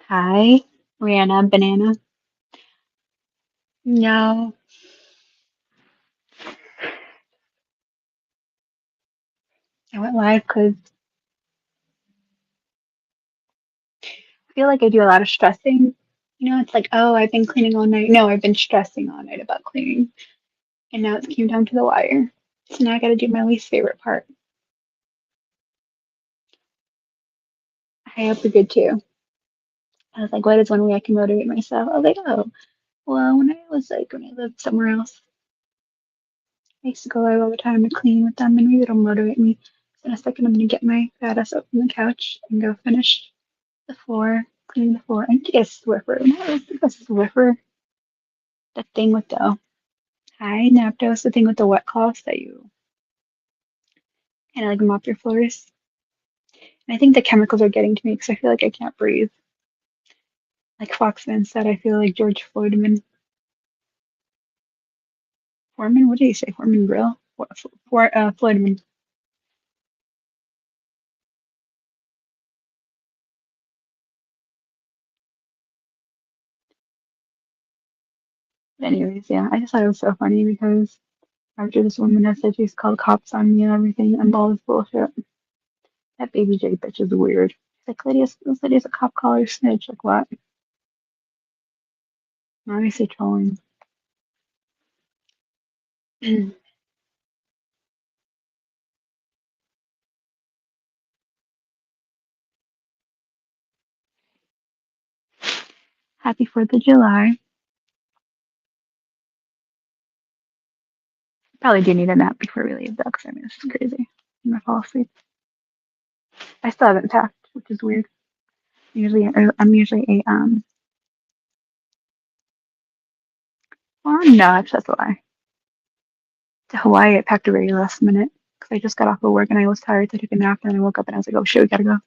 Hi, Rihanna Banana. No, I went live because I feel like I do a lot of stressing. It's like, oh, I've been cleaning all night. No, I've been stressing all night about cleaning. And now it came down to the wire. So now I got to do my least favorite part. I hope you're good too. I was like, what is one way I can motivate myself? I was like, oh, well, when I lived somewhere else, I used to go live all the time to clean with them, and maybe it'll motivate me. So in a second, I'm going to get my fat ass up from the couch and go finish the floor, cleaning the floor. I need to get a Swiffer. No, I think that's a Swiffer. The thing with the high Naptos, the thing with the wet cloths that you kind of like mop your floors. And I think the chemicals are getting to me because I feel like I can't breathe. Like Foxman said, I feel like George Floydman. Foreman? What did he say? Foreman Grill? Floydman. But anyways, yeah, I just thought it was so funny because after this woman has said she's called cops on me and everything and all this bullshit, that baby J bitch is weird. She's like, this lady's a cop caller snitch. Like, what? Obviously trolling. Happy 4th of July. Probably do need a nap before we leave though, because I mean, this is crazy. I'm gonna fall asleep. I still haven't packed, which is weird. I'm usually a well, no, actually that's a lie. To Hawaii, I packed a very last minute because I just got off of work and I was tired, so I took a nap and then I woke up and I was like, oh shit, we gotta go.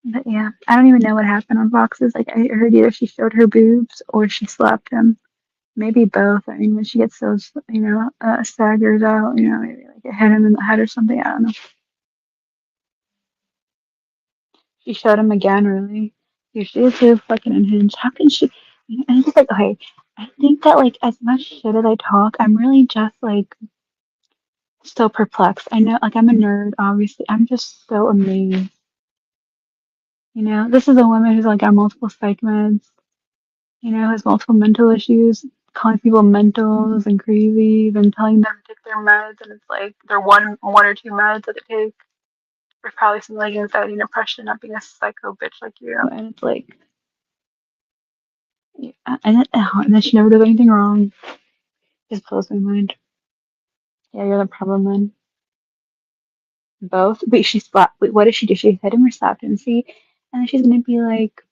But yeah, I don't even know what happened on Fox's. Like I heard either she showed her boobs or she slapped him. Maybe both. I mean, when she gets those, staggers out, maybe like it hit him in the head or something. I don't know. She showed him again, really. Dude, she is so fucking unhinged. How can she? And it's just like, okay, I think that like as much shit as I talk, I'm really just like so perplexed. I know, like I'm a nerd, obviously. I'm just so amazed. This is a woman who's like got multiple psych meds. Has multiple mental issues, calling people mentals and crazy, then telling them to take their meds, and it's like they're one or two meds that they take. There's probably something like anxiety and depression, not being a psycho bitch like you. And it's like, yeah, and then she never does anything wrong. Just blows my mind. Yeah, you're the problem then. Both. Wait, she slapped. Wait, what did she do? She hit him or slapped him? See, and then she's gonna be like,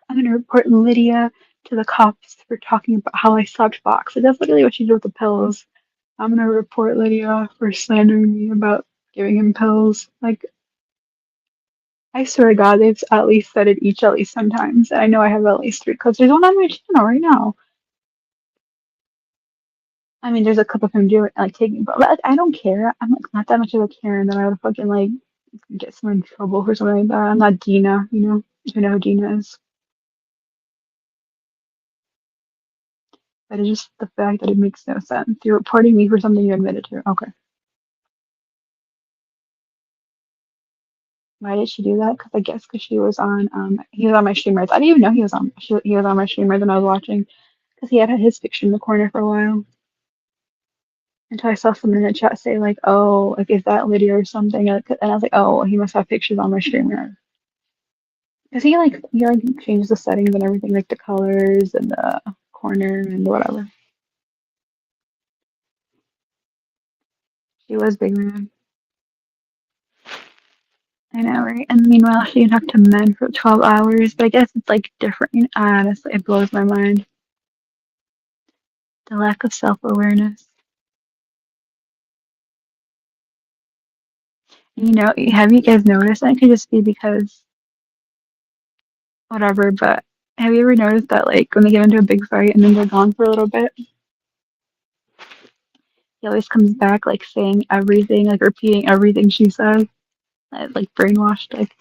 I'm gonna report Lydia to the cops for talking about how I slapped Fox. So that's literally what she did with the pills. I'm gonna report Lydia for slandering me about giving him pills. Like, I swear to God, they've at least said it each at least sometimes. And I know I have at least three clips. There's one on my channel right now. I mean, there's a clip of him doing like taking, but like, I don't care. I'm like not that much of a Karen that I would fucking like get someone in trouble for something like that. I'm not Dina, if you know who Dina is. But it's just the fact that it makes no sense. You're reporting me for something you admitted to. Okay. Why did she do that? Because I guess because he was on my streamers. I didn't even know he was on my streamers when I was watching because he had his picture in the corner for a while until I saw someone in the chat say like, oh, like is that Lydia or something? And I was like, oh, he must have pictures on my streamer because he changes the settings and everything, like the colors and the corner and whatever. She was big man. I know, right? And meanwhile, she can talk to men for 12 hours, but I guess it's like different. Honestly, it blows my mind. The lack of self awareness. Have you guys noticed? And it could just be because whatever, but have you ever noticed that like when they get into a big fight and then they're gone for a little bit, he always comes back like saying everything, like repeating everything she says. like brainwashed. Like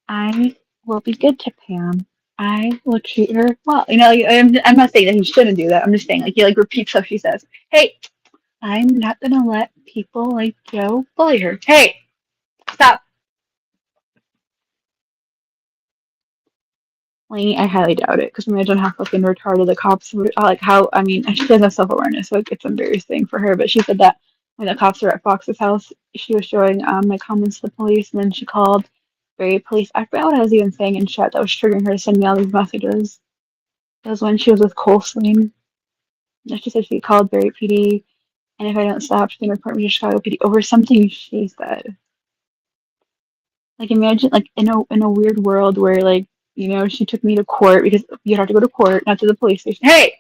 I will be good to Pam. I will treat her well. I'm not saying that he shouldn't do that. I'm just saying like he like repeats stuff she says. Hey, I'm not gonna let people like Joe bully her. Hey, stop. Like, I highly doubt it because imagine how fucking retarded the cops would like. How I mean, she doesn't have self awareness, so it's embarrassing for her. But she said that when the cops were at Fox's house, she was showing my comments to the police, and then she called Barrie Police. I forgot what I was even saying in chat that was triggering her to send me all these messages. That was when she was with Colesling. She said she called Barrie PD, and if I don't stop, she's gonna report me to Chicago PD over something she said. Like imagine like in a weird world where like she took me to court because you have to go to court, not to the police station. Hey,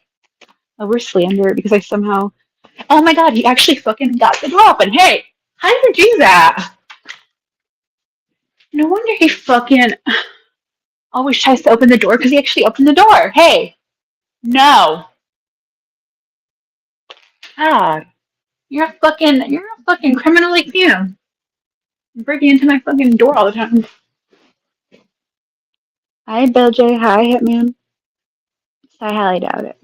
over slander because I somehow. Oh my God, he actually fucking got the door open. Hey, how did you do that? No wonder he fucking always tries to open the door because he actually opened the door. Hey, no, God, you're a fucking criminal like you. Breaking into my fucking door all the time. Hi, Bill J. Hi, Hitman. I highly doubt it.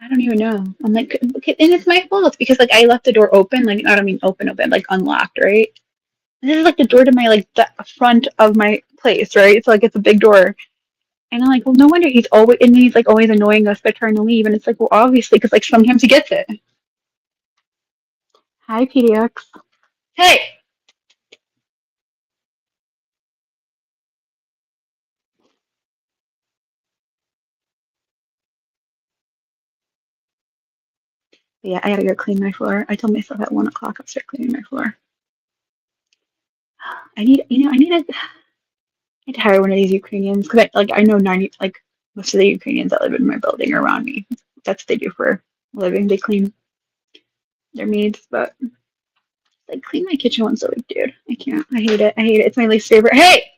I don't even know. I'm like, okay, and it's my fault because like I left the door open, like I don't mean open, like unlocked, right? And this is like the door to my like the front of my place, right? So like it's a big door, and I'm like, well, no wonder he's like always annoying us by trying to leave, and it's like, well, obviously, because like sometimes he gets it. Hi, PDX. Hey, yeah, I gotta go clean my floor. I told myself at 1 o'clock I'll start cleaning my floor. I need to hire one of these Ukrainians because I know 90 like most of the Ukrainians that live in my building are around me. That's what they do for a living. They clean their needs, but like clean my kitchen once a week, dude. I can't. I hate it. I hate it. It's my least favorite. Hey,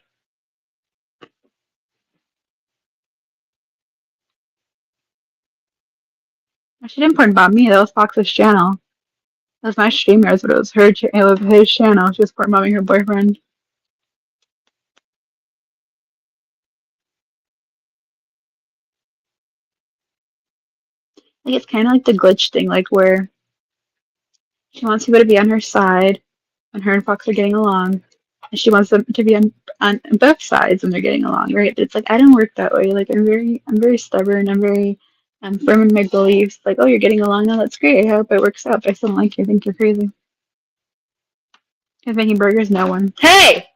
she didn't porn bomb me. That was Fox's channel. That was my streamers, but it was her. It was his channel. She was porn bombing her boyfriend. Like it's kind of like the glitch thing, like where she wants people to be on her side when her and Fox are getting along, and she wants them to be on both sides when they're getting along, right? It's like I don't work that way. Like I'm very stubborn. I'm firm in my beliefs. Like, oh, you're getting along now. That's great. I hope it works out. But I still don't like you. I think you're crazy. Because making burgers, no one. Hey,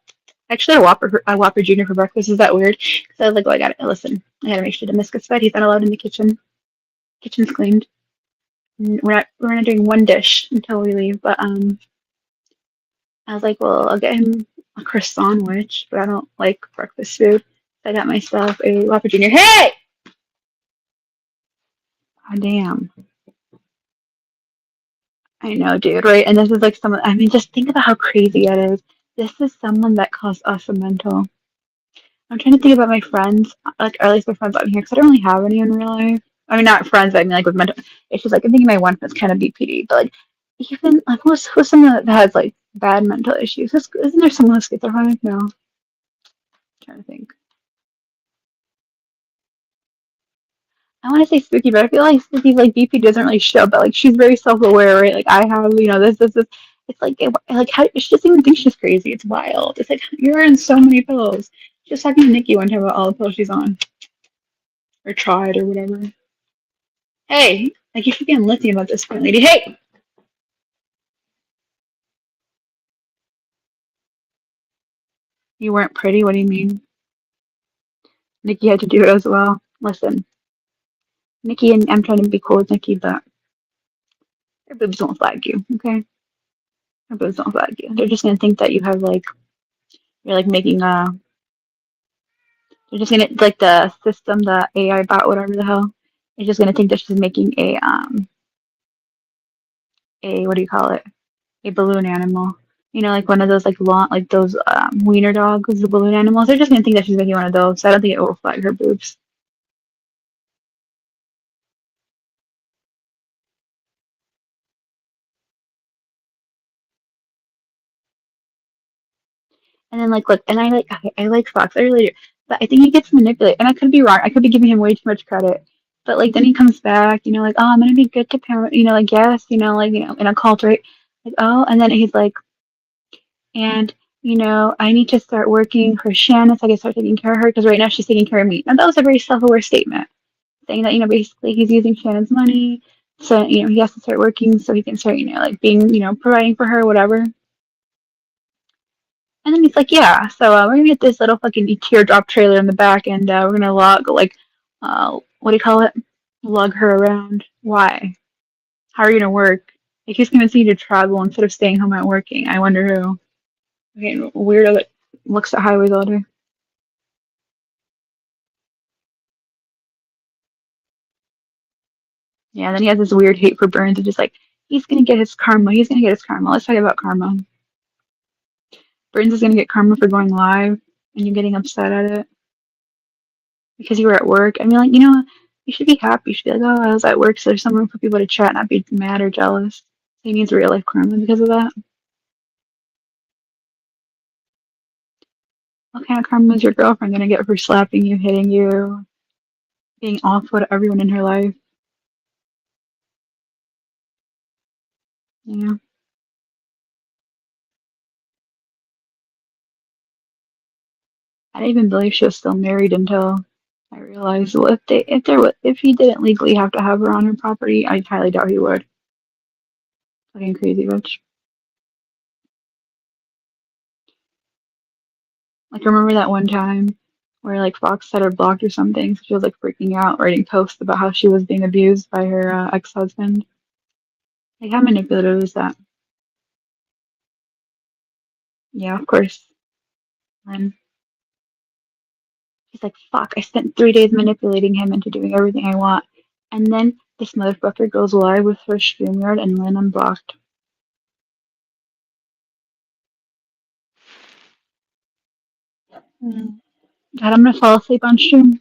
actually, a Whopper Junior for breakfast. Is that weird? Because I was like, well, I gotta listen. I gotta make sure Damascus fed. He's not allowed in the kitchen. Kitchen's cleaned. We're not doing one dish until we leave. But I was like, well, I'll get him a croissant sandwich, but I don't like breakfast food. So I got myself a Whopper Junior. Hey! Oh, damn. I know, dude, right? And this is like someone, I mean, just think about how crazy it is. This is someone that caused us a mental. I'm trying to think about my friends, like, or at least my friends out here, because I don't really have any in real life. I mean, not friends, I mean, like, with mental issues. Like, I'm thinking my one friend's kind of BPD, but, like, even, like, who's someone that has, like, bad mental issues? Isn't there someone with schizophrenic? No. I'm trying to think. I want to say spooky, but I feel like spooky, like BP doesn't really show, but like she's very self-aware, right? Like I have, this. It's like, like how she doesn't even think she's crazy. It's wild. It's like you're in so many pills. Just talking to Nikki one time about all the pills she's on or tried or whatever. Hey, like you should be on lithium at this point, lady. Hey, you weren't pretty. What do you mean? Nikki had to do it as well. Listen, Nikki and I'm trying to be cool with Nikki, but her boobs don't flag you, okay? Her boobs don't flag you. They're just gonna think that you have like you're like making a They're just gonna like the system, the AI bot, whatever the hell. Is just gonna think that she's making a what do you call it? A balloon animal. Like one of those like long like those wiener dogs, the balloon animals. They're just gonna think that she's making one of those. So I don't think it will reflect her boobs. And then like look, and I like Fox, I really do. But I think he gets manipulated. And I could be wrong. I could be giving him way too much credit. But like then he comes back, like, oh, I'm gonna be good to parent, like yes, like, in a cult, right? Like, oh, and then he's like, and I need to start working for Shannon so I can start taking care of her because right now she's taking care of me. And that was a very self-aware statement, saying that, basically he's using Shannon's money. So, he has to start working so he can start, like being, providing for her, whatever. And then he's like, yeah, so we're gonna get this little fucking teardrop trailer in the back, and we're gonna like, what do you call it? Lug her around. Why? How are you gonna work? Like he's convincing you to travel instead of staying home and working. I wonder who. Okay, weirdo that looks at highways all day. Yeah, and then he has this weird hate for Burns, and just like he's gonna get his karma. He's gonna get his karma. Let's talk about karma. Burns is gonna get karma for going live, and you getting upset at it because you were at work. I mean, like, you should be happy. You should be like, oh, I was at work, so there's somewhere for people to chat, not be mad or jealous. He needs real life karma because of that. What kind of karma is your girlfriend gonna get for slapping you, hitting you, being awful to everyone in her life? You know, I didn't even believe she was still married until I realized, well, if he didn't legally have to have her on her property, I highly doubt he would. Fucking crazy bitch. Like, remember that one time where like Fox had her blocked or something, so she was like freaking out, writing posts about how she was being abused by her ex-husband. Like, how manipulative is that? Yeah, of course. And he's like, fuck, I spent 3 days manipulating him into doing everything I want. And then this motherfucker goes live with her StreamYard and Lynn unblocked. Mm. God, I'm gonna fall asleep on stream.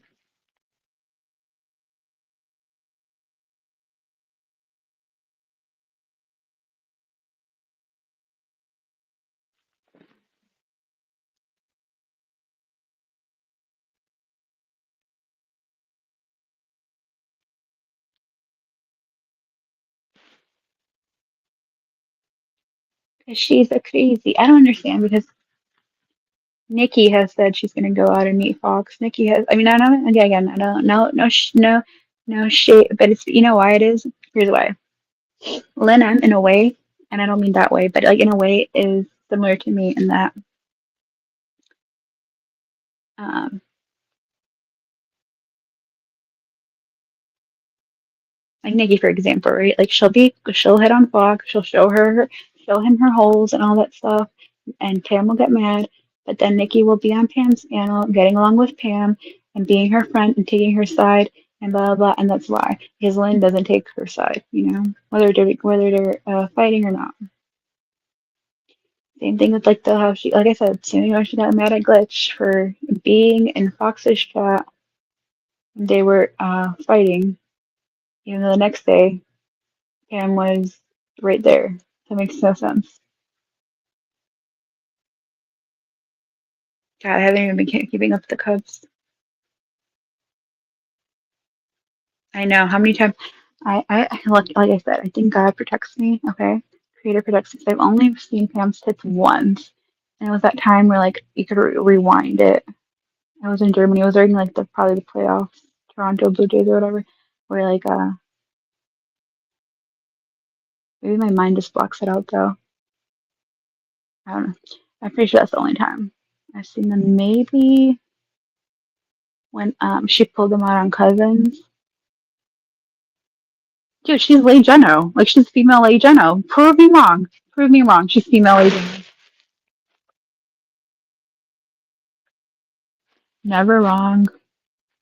Because she's a crazy. I don't understand because Nikki has said she's gonna go out and meet Fox. Nikki has. I mean, I don't. Again, I don't. No, no, no shade. But it's why it is. Here's why. Lynn, in a way, and I don't mean that way, but like in a way, is similar to me in that um, like Nikki, for example, right? Like she'll hit on Fox, she'll show him her holes and all that stuff, and Pam will get mad. But then Nikki will be on Pam's channel, getting along with Pam and being her friend and taking her side and blah blah blah. And that's why because Lynn doesn't take her side, whether they're fighting or not. Same thing with like the how she, like I said, she got mad at Glitch for being in Fox's chat. They were fighting, even though the next day Pam was right there. That makes no sense. God, I haven't even been keeping up with the Cubs. I know how many times like I said, I think God protects me. Okay, Creator protects me. 'Cause I've only seen Pam's tits once, and it was that time where like you could rewind it. I was in Germany. I was during like probably the playoffs, Toronto Blue Jays or whatever. Where like maybe my mind just blocks it out though. I don't know. I'm pretty sure that's the only time I've seen them. Maybe when she pulled them out on Cousins. Dude, she's Leigh Jeno. Like she's female Leigh Jeno. Prove me wrong. Prove me wrong. She's female Leigh Jeno. Never wrong.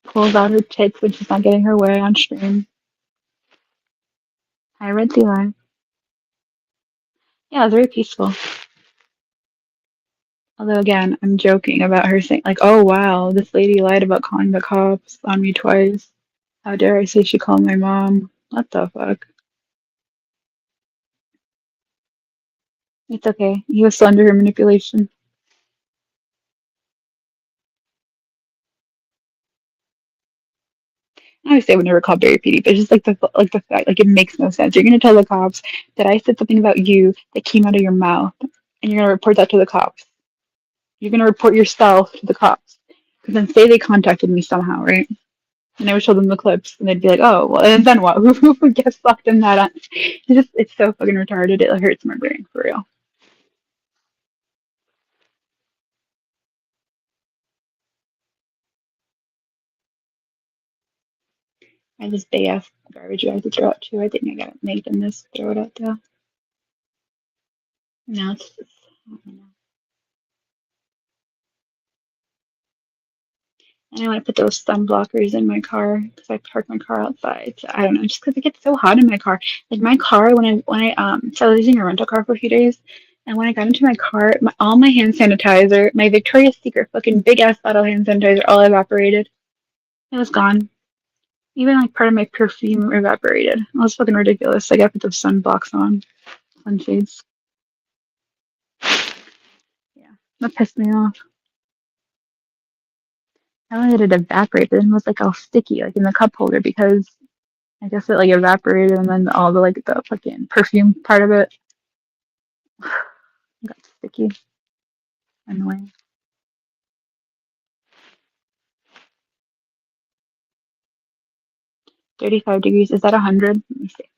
Pulls out her tits when she's not getting her way on stream. I read the line. Yeah, it was very peaceful. Although again, I'm joking about her saying like, "Oh wow, this lady lied about calling the cops on me twice. How dare I say she called my mom? What the fuck?" It's okay. He was still under her manipulation. Obviously, I would never call Barry PD, but it's just like the fact, like it makes no sense. You're gonna tell the cops that I said something about you that came out of your mouth, and you're gonna report that to the cops. You're gonna report yourself to the cops, because then say they contacted me somehow, right? And I would show them the clips, and they'd be like, "Oh, well, and then what? Who gets fucked in that?" It's so fucking retarded. It hurts my brain for real. I have this big ass garbage bag to throw out too. I think I gotta make them this throw it out though. No, it's just, I don't know. And I want to put those sun blockers in my car because I park my car outside. So I don't know, just because it gets so hot in my car. Like my car, so I was using a rental car for a few days, and when I got into my car, all my hand sanitizer, my Victoria's Secret fucking big ass bottle hand sanitizer, all evaporated. It was gone. Even like part of my perfume evaporated. It was fucking ridiculous. I got to put those sunblocks on, sunshades. Yeah, that pissed me off. I wanted it to evaporate, but then it was like all sticky, like in the cup holder, because I guess it like evaporated, and then all the like the fucking perfume part of it got sticky. Annoying. 35 degrees. Is that 100? Let me see.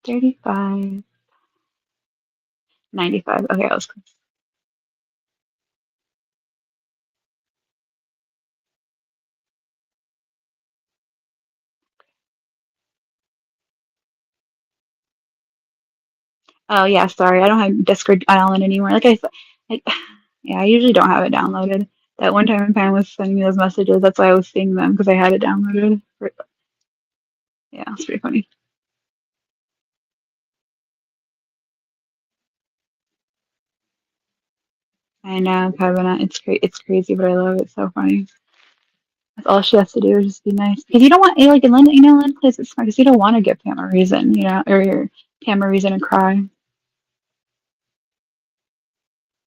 35, 95. Okay, I was close. Oh yeah, sorry. I don't have Discord Island anymore. Like I said, like yeah, I usually don't have it downloaded. That one time when Pam was sending me those messages, that's why I was seeing them because I had it downloaded. Yeah, it's pretty funny. I know, Kevin. It's crazy, but I love it. It's so funny. That's all she has to do is just be nice. Because you don't want, like, and Lynn, Lynn plays it smart because you don't want to give Pam a reason, or your Pam a reason to cry.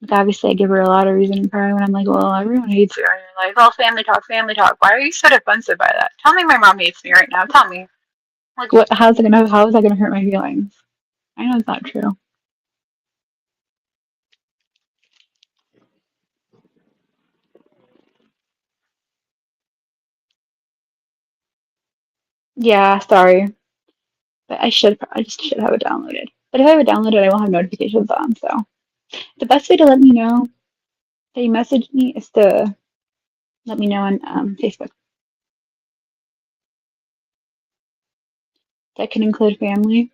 Like, obviously, I give her a lot of reason to cry when I'm like, well, everyone hates you. And you're like, oh, family talk, family talk. Why are you so defensive by that? Tell me my mom hates me right now. Tell me. Like, what? How is that gonna hurt my feelings? I know it's not true. Yeah, sorry, but I just should have it downloaded. But if I have it downloaded, I will have notifications on. So the best way to let me know that you messaged me is to let me know on Facebook. That can include family.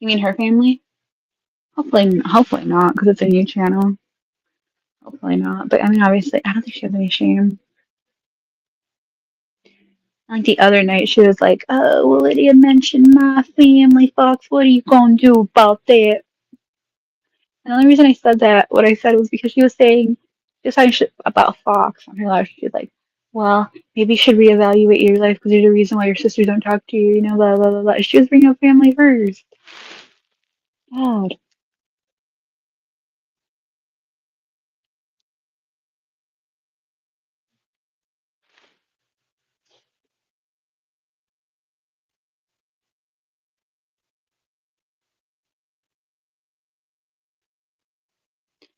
You mean her family? Hopefully not, because it's a new channel. Hopefully not. But I mean, obviously, I don't think she has any shame. Like the other night, she was like, "Oh, well, Lydia mentioned my family, Fox. What are you gonna do about that?" And the only reason I said that, what I said was because she was saying just how shit about Fox on her live. She was like, "Well, maybe you should reevaluate your life because there's a reason why your sisters don't talk to you." Blah blah blah blah. She was bringing up family first. God.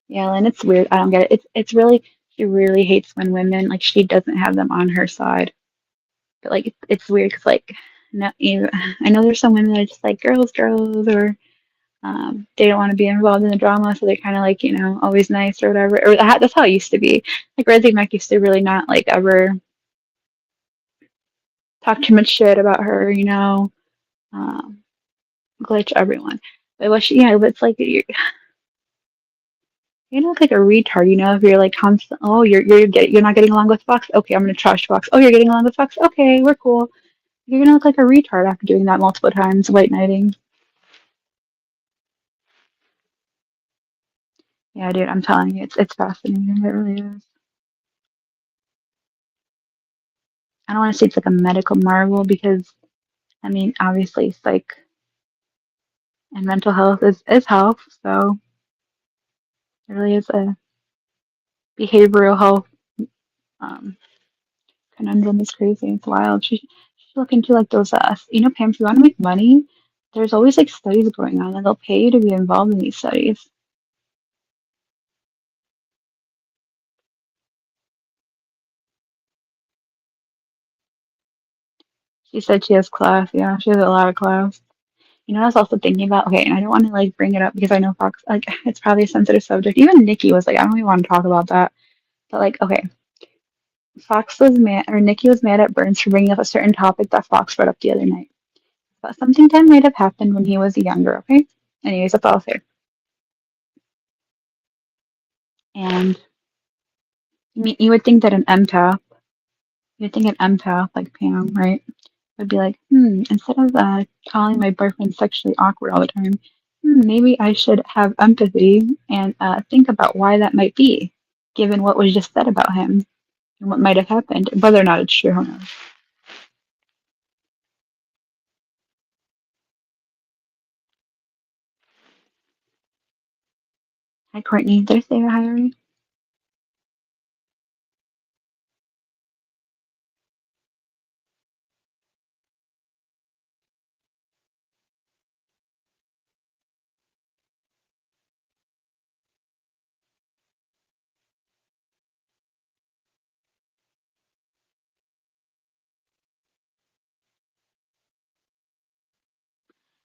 Yeah, and it's weird. I don't get it. It's really she really hates when women like she doesn't have them on her side. But like it's weird because like no, I know there's some women that are just like girls, girls, or they don't want to be involved in the drama, so they're kind of like always nice or whatever. Or that's how it used to be. Like Rosie Mac used to really not like ever talk too much shit about her, um, glitch everyone. But what she, but it's like you look like a retard, if you're like constant, oh, you're not getting along with Fox. Okay, I'm gonna trash Fox. Oh, you're getting along with Fox. Okay, we're cool. You're gonna look like a retard after doing that multiple times, white knighting. Yeah, dude, I'm telling you, it's fascinating. It really is. I don't want to say it's like a medical marvel because I mean, obviously, psych and mental health is health, so it really is a behavioral health. Um, conundrum is crazy. It's wild. She should look into like those Pam, if you want to make money, there's always like studies going on and they'll pay you to be involved in these studies. She said she has class. Yeah, she has a lot of class. I was also thinking about, okay, and I don't want to like bring it up because I know Fox, like, it's probably a sensitive subject. Even Nikki was like, I don't even want to talk about that. But like, okay, Fox was mad, or Nikki was mad at Burns for bringing up a certain topic that Fox brought up the other night. But something that might have happened when he was younger, okay? Anyways, that's all I'll say. And you would think that you would think an empath like Pam, right, would be like, instead of calling my boyfriend sexually awkward all the time, maybe I should have empathy and think about why that might be, given what was just said about him and what might have happened. Whether or not it's true, who knows? Hi, Courtney. Did I say hi already?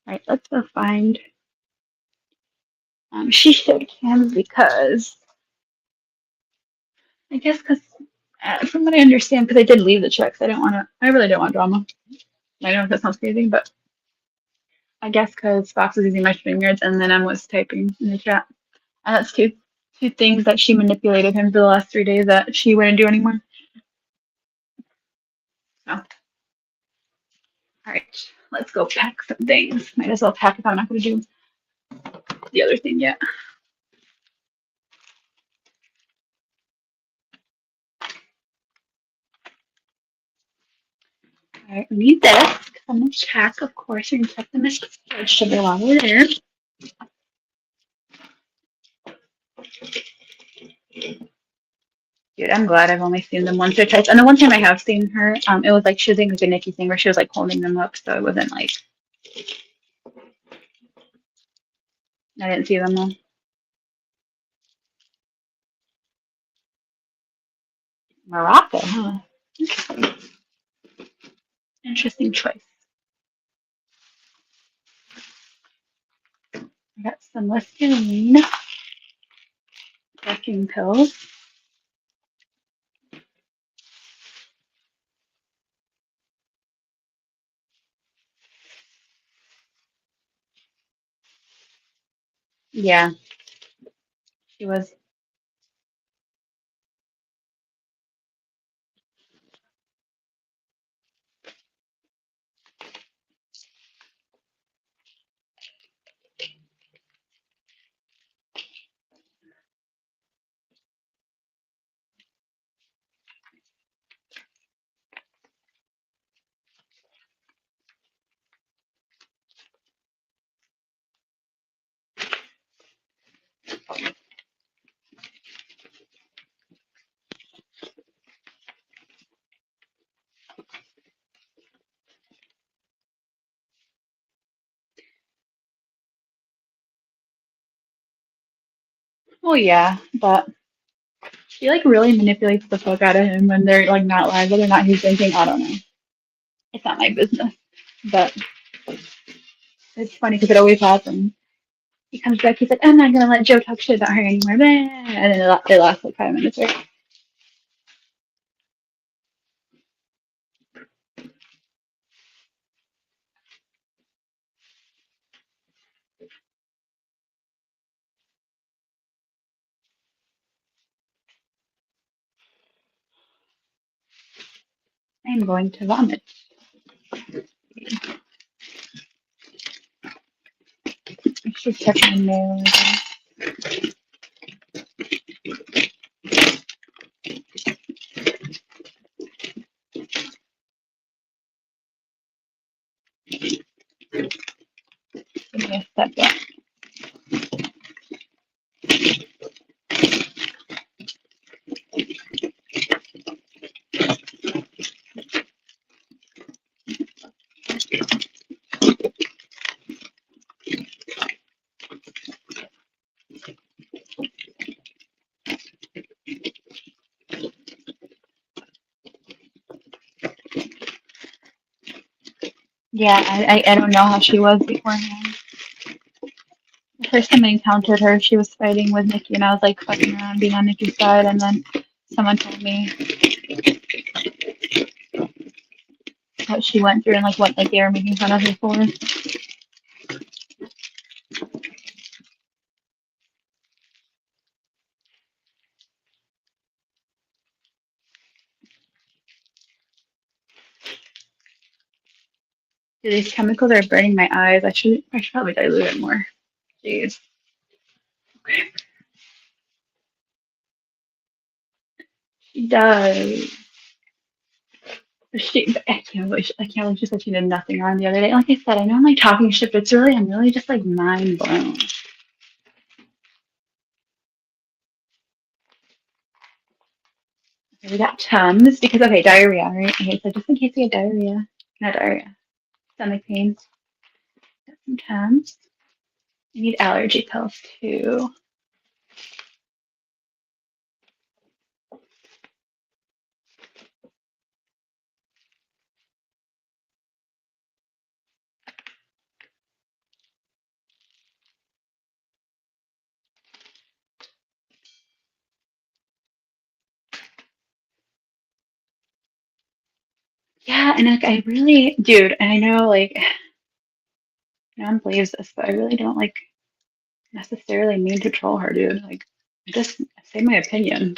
All right, let's go find. She showed Cam because I guess because from what I understand, because I did leave the checks, I didn't want to. I really don't want drama. I know that sounds crazy, but I guess because Fox was using my fingers and then I was typing in the chat. And that's two things that she manipulated him for the last 3 days that she wouldn't do anymore. So, all right, let's go pack some things. Might as well pack if I'm not going to do the other thing yet. All right, we need this because I'm going to check, of course. You're going to check the mixed blood sugar while we're there. Dude, I'm glad I've only seen them once or twice. And the one time I have seen her, it was like she was doing like a Nikki thing where she was like holding them up, so it wasn't like I didn't see them though. Morocco, huh? Interesting. Interesting choice. I got some Listerine vacuum pills. Yeah, she was. Oh yeah, but she like really manipulates the fuck out of him when they're like not live, whether or not he's drinking. I don't know. It's not my business, but it's funny because it always happens. He comes back, he's like, I'm not gonna let Joe talk shit about her anymore, and then they last like 5 minutes, right? I'm going to vomit. I should check my mail. Give me a second. Yeah, I don't know how she was beforehand. The first time I encountered her, she was fighting with Nikki, and I was like fucking around, being on Nikki's side, and then someone told me what she went through and like what like they were making fun of her for. Dude, these chemicals are burning my eyes. I should probably dilute it more. Jeez. She does. I can't believe she said she did nothing wrong the other day. Like I said, I know I'm like talking shit, but I'm really just like mind blown. Okay, we got Tums because okay, diarrhea, right? Okay, so just in case you get diarrhea, not diarrhea, stomach pains, got some Tums. You need allergy pills too. Yeah, and like I really, dude, and I know like no one believes this, but I really don't like necessarily mean to troll her, dude. Like I just say my opinion.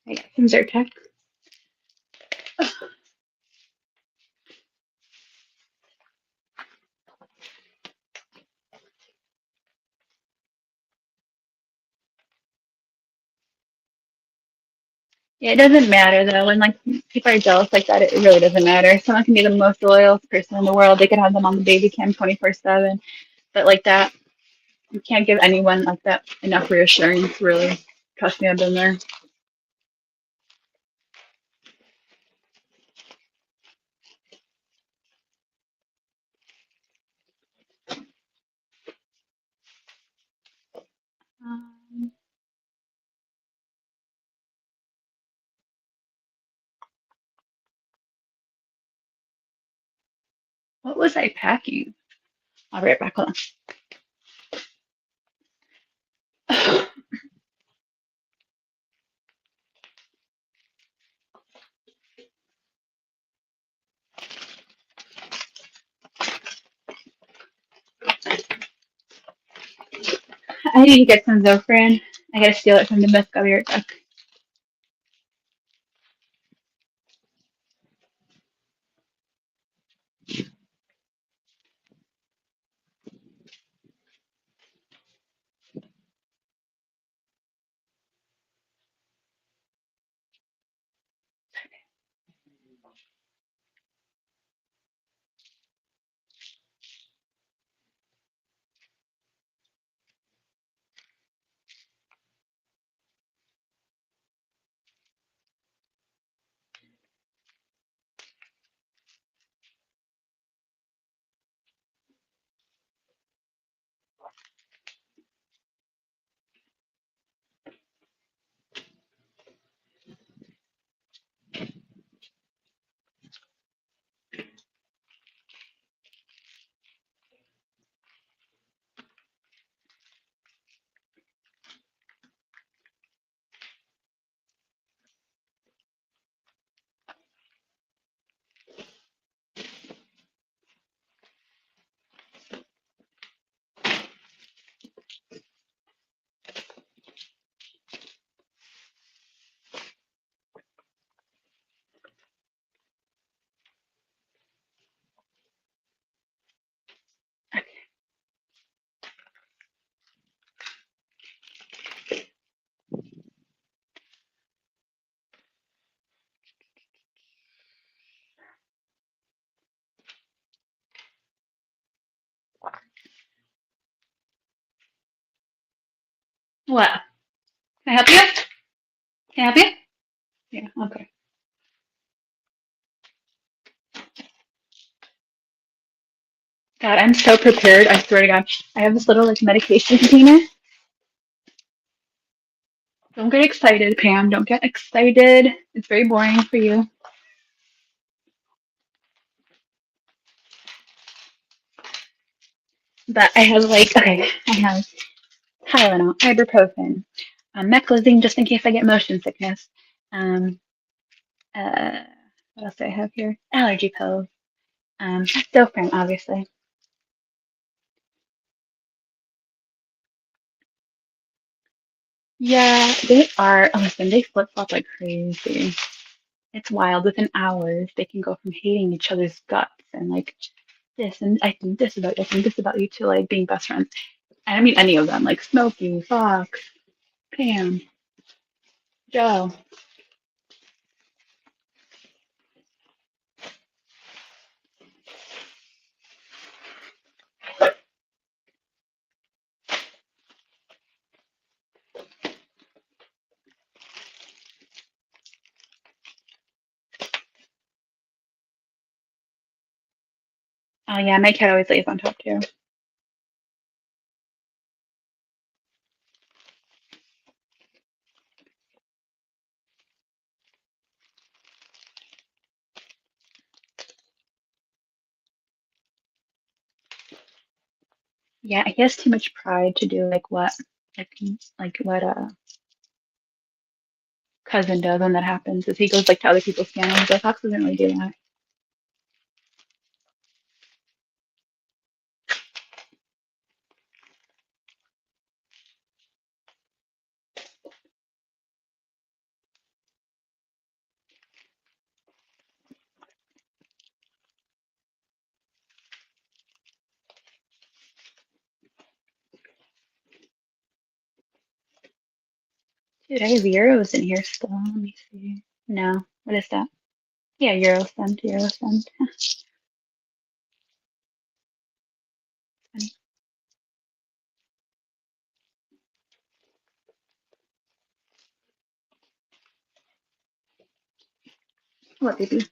I got some Zyrtec. Yeah, it doesn't matter though. When like people are jealous like that, it really doesn't matter. Someone can be the most loyal person in the world. They could have them on the baby cam 24/7, but like that, you can't give anyone like that enough reassurance. Really, trust me, I've been there. Um, what was I packing? I'll be right back. Hold on. I need to get some Zofran. I gotta steal it from the Myth. I'll be right back. What? Can I help you? Can I help you? Yeah, okay. God, I'm so prepared. I swear to God. I have this little like medication container. Don't get excited, Pam. Don't get excited. It's very boring for you. But I have like, okay, I have Tylenol, ibuprofen, meclizine just in case I get motion sickness. Um, uh, what else do I have here? Allergy pills. Zofran, obviously. Yeah, they are. Oh, listen, they flip flop like crazy. It's wild. Within hours, they can go from hating each other's guts and like this and I think this about you, I think this about you to like being best friends. And I mean any of them, like Smokey, Fox, Pam, Joe. Oh yeah, my cat always lays on top too. Yeah, he has too much pride to do like like what a cousin does when that happens. Is he goes like to other people's scandals. But Fox doesn't really do that. Dude, I have Euros in here still. Let me see. No, what is that? Yeah, Euro cent, Euro cent. Funny. What baby?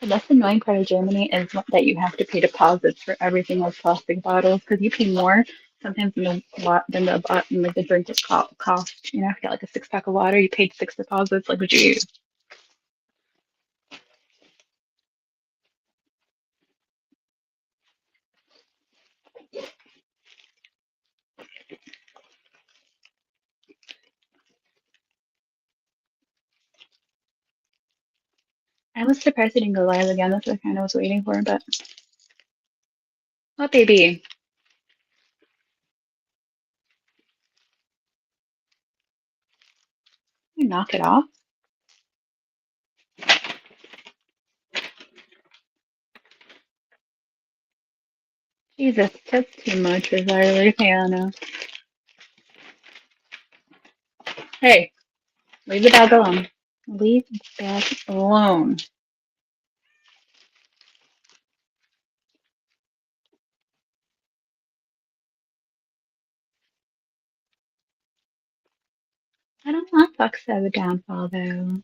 The less annoying part of Germany is that you have to pay deposits for everything like plastic bottles because you pay more sometimes than like the drink would cost. You know, if you get like a 6 pack of water, you paid 6 deposits. Like, would you use? I was surprised I didn't go live again. That's what I kind of was waiting for. But what baby? You knock it off. Jesus, that's too much, Riley. Hannah. Hey, leave the bag alone. Leave the bag alone. I don't want Fox to have a downfall though.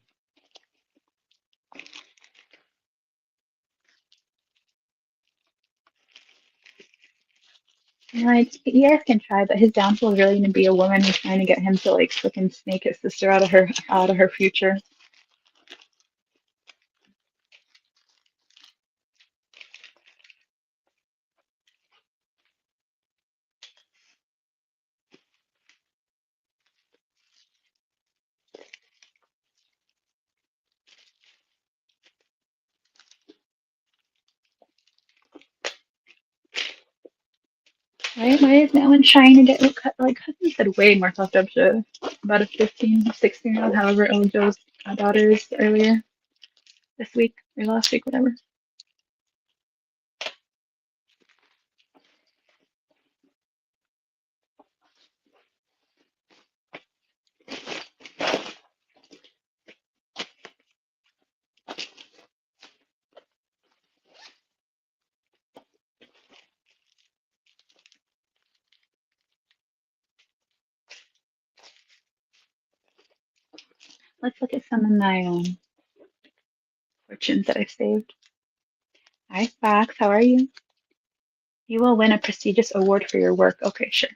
Like, you guys can try, but his downfall is really going to be a woman who's trying to get him to like fucking snake his sister out of her future. Right? Why is no one trying to get like Cousin said way more fucked up shit about a 15, 16-year-old, however old Joe's daughter is earlier this week or last week, whatever. Let's look at some of my fortunes that I saved. Hi, Fox. How are you? You will win a prestigious award for your work. Okay, sure.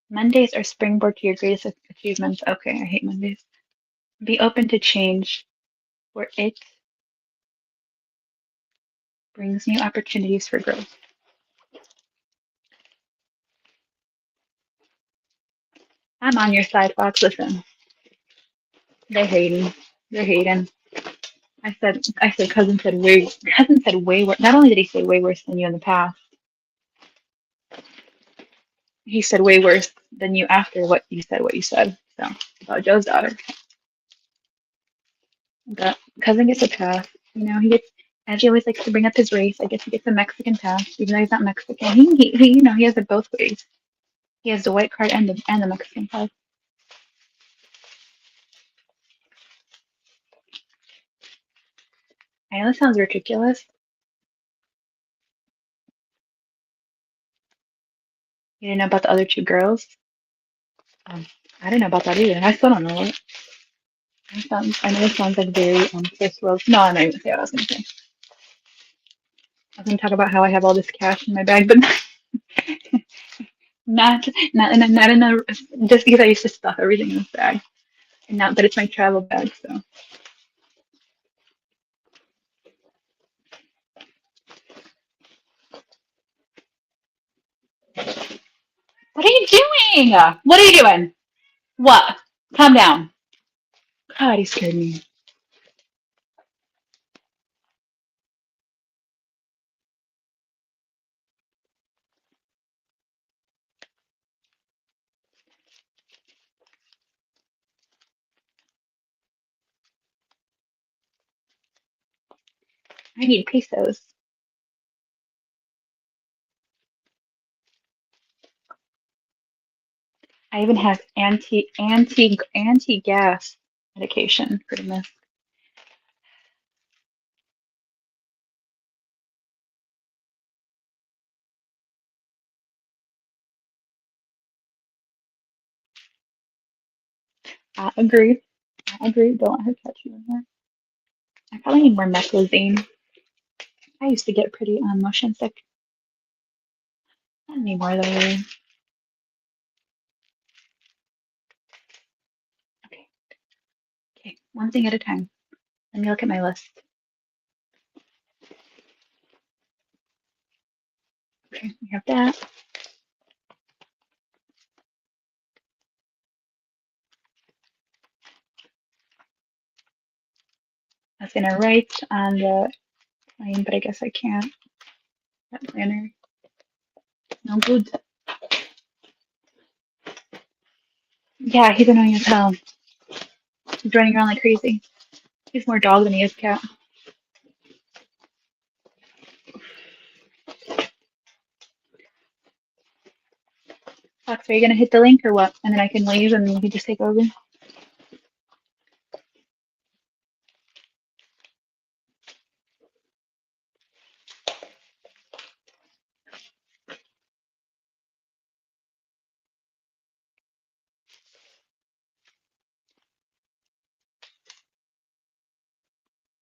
Mondays are springboard to your greatest achievements. Okay, I hate Mondays. Be open to change, where it brings new opportunities for growth. I'm on your side, Fox. Listen, they're hating. They're hating. I said, cousin said way worse. Not only did he say way worse than you in the past, he said way worse than you after what you said. So, about Joe's daughter. But cousin gets a pass. You know, he gets, as he always likes to bring up his race, I guess he gets a Mexican pass, even though he's not Mexican. He has it both ways. He has the white card and the Mexican pass. I know this sounds ridiculous. You didn't know about the other two girls? Um, I didn't know about that either. I still don't know it. I know it sounds like very first world. No, I'm not even gonna say what I was gonna say. I was gonna talk about how I have all this cash in my bag, but not in a just because I used to stuff everything in this bag, and now that it's my travel bag. So what are you doing? What are you doing? What? Calm down. God, he scared me. I need pesos. I even have anti gas medication for this. I agree. I agree. Don't let her touch you in there. I probably need more methazine. I used to get pretty motion sick. I don't need more though. Really. Okay. Okay. One thing at a time. Let me look at my list. Okay. We have that. I was gonna write on the plane, but I guess I can't. That planner. No good. Yeah, he's annoying as hell. He's running around like crazy. He's more dog than he is cat. Fox, are you gonna hit the link or what? And then I can leave and you can just take over.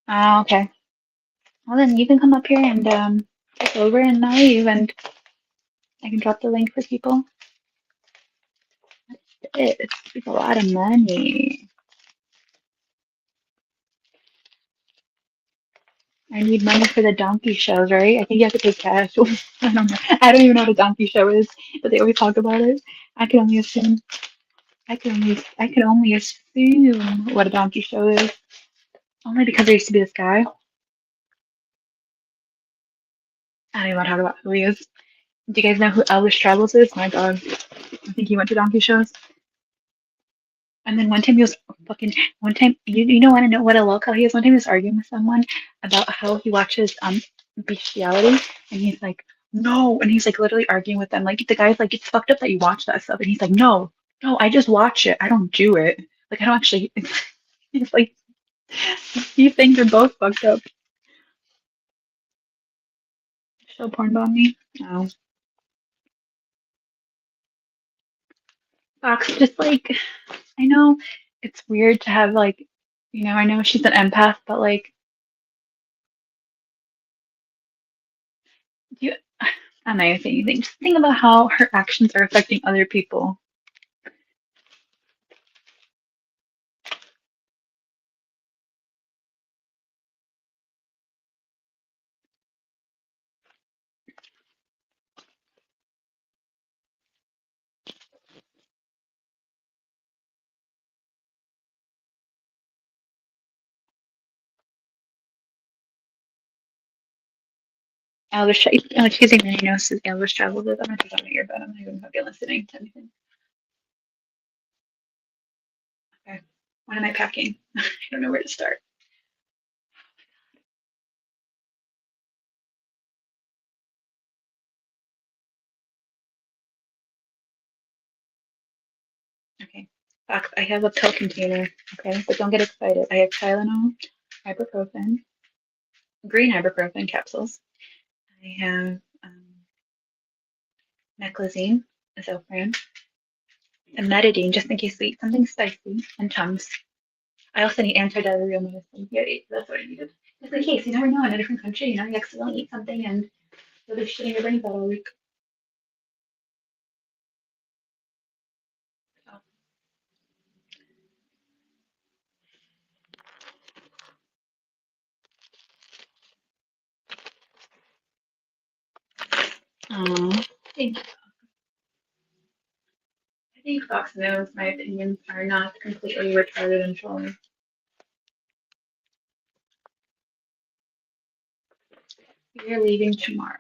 Ah, okay. Well then you can come up here and take over and I'll leave and I can drop the link for people. It's a lot of money. I need money for the donkey shows, right? I think you have to pay cash. I don't know. I don't even know what a donkey show is, but they always talk about it. I can only assume. I can only assume what a donkey show is. Only because there used to be this guy. I don't even want to talk about who he is. Do you guys know who Elvis Travels is? My God, I think he went to donkey shows. And then one time he was fucking. One time, you want to know what a local he is? One time he was arguing with someone about how he watches bestiality, and he's like, no, and he's like literally arguing with them. Like the guy's like, it's fucked up that you watch that stuff, and he's like, no, no, I just watch it. I don't do it. Like I don't actually. He's like, you think they're both fucked up. Show porn about me? No. Fox, just like I know it's weird to have like, I know she's an empath, but like, you, I'm not even saying anything. Just think about how her actions are affecting other people. Alex using my nose as Elvis travel with. I'm gonna put on my earbud. I'm not even fucking listening to anything. Okay. What am I packing? I don't know where to start. Okay. Fuck, I have a pill container. Okay, but don't get excited. I have Tylenol, ibuprofen, green ibuprofen capsules. I have meclizine, Zofran, and metadine just in case we eat something spicy, and Tums. I also need anti-diarrheal medicine. Yeah, that's what I needed. Just in case, you never know, in a different country, you accidentally eat something and you'll be shitting your brains out all week. So, thank you. I think Fox knows my opinions are not completely retarded and trolling. You're leaving tomorrow.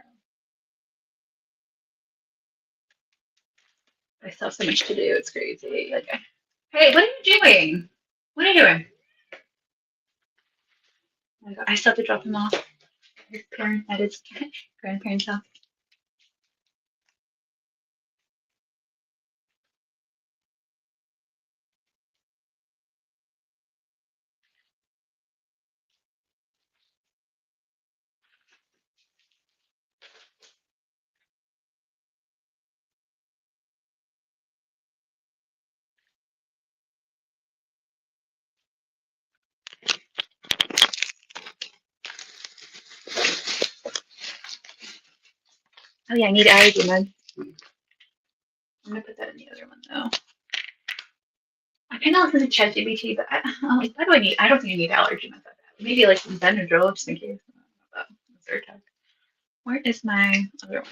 I still have so much to do. It's crazy. Like, hey, what are you doing? What are you doing? Oh my God, I still have to drop him off at his grandparents' house. Oh yeah, I need allergy meds. I'm gonna put that in the other one though. I kind of listen to ChatGPT, but I'm like, what do I need? I don't think I need allergy meds. Maybe like some Benadryl just in case. Where is my other one?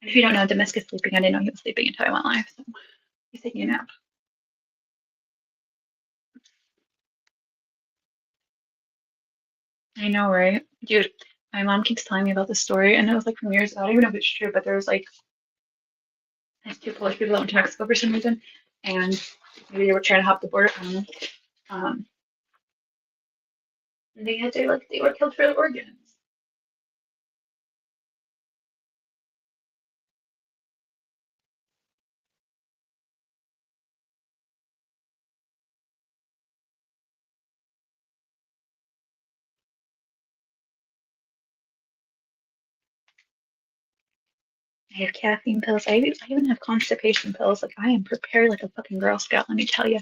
And if you don't know, Demisk is sleeping. I didn't know he was sleeping until I went live. So he's taking a nap. I know, right? Dude, my mom keeps telling me about this story, and it was like from years ago. I don't even know if it's true, but there was like these two Polish people that went to Mexico for some reason, and maybe they were trying to hop the border. I don't know. Um, and they were killed for their organs. I have caffeine pills. I even have constipation pills. Like I am prepared like a fucking Girl Scout. Let me tell you.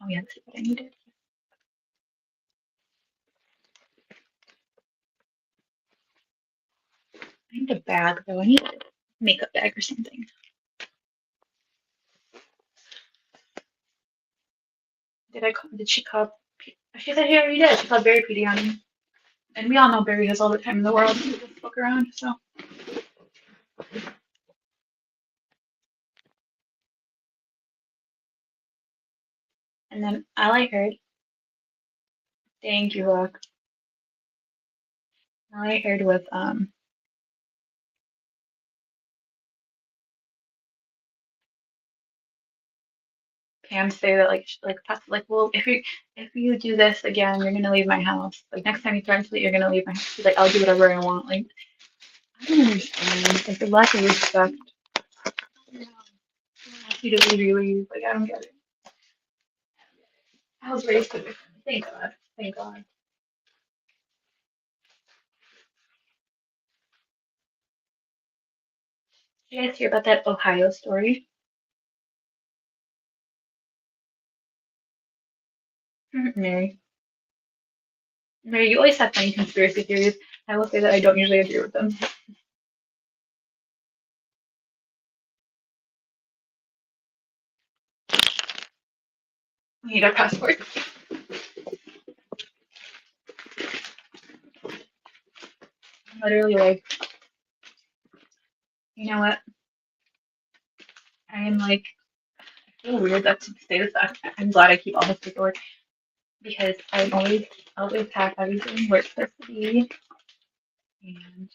Oh yeah, this is what I needed. I need a bag though. I need a makeup bag or something. Did she call? She said he already did. She called Barrie PD on me. And we all know Barry has all the time in the world to just fuck around. So, and then all I heard, thank you, Rock. All I heard was Pam say that like well if you do this again, you're gonna leave my house. Like next time you threaten to leave, you're gonna leave my house. She's like, I'll do whatever I want. Like I don't understand. Like the lack of respect. I ask you to leave, you leave. Like I don't get it. I was raised with it. Thank God. Thank God. Did you guys hear about that Ohio story? Mary. Mary, you always have funny conspiracy theories. I will say that I don't usually agree with them. We need our passport. I'm literally like, you know what? I am like, I feel weird that to say this. I'm glad I keep all this paperwork because I'm always have everything where it's supposed to be. And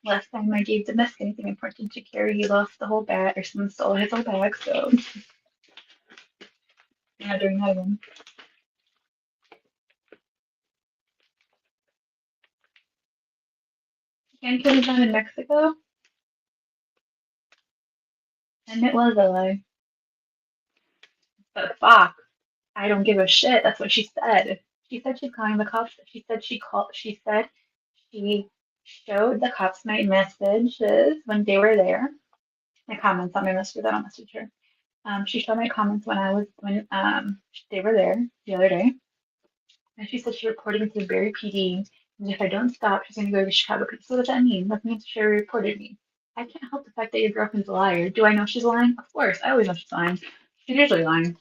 last time I gave Demisk anything important to carry, he lost the whole bag, or someone stole his whole bag. So yeah, during that one. Cancun was not in Mexico, and it was LA. But fuck, I don't give a shit. That's what she said. She said she's calling the cops. She said she called. She said she showed the cops my messages when they were there. My comments on my messages. I don't message her. She showed my comments when they were there the other day, and she said she reported me to the Barrie PD. And if I don't stop, she's gonna go to the Chicago PD. So what does that mean? That means she reported me. I can't help the fact that your girlfriend's a liar. Do I know she's lying? Of course, I always know she's lying. She's usually lying.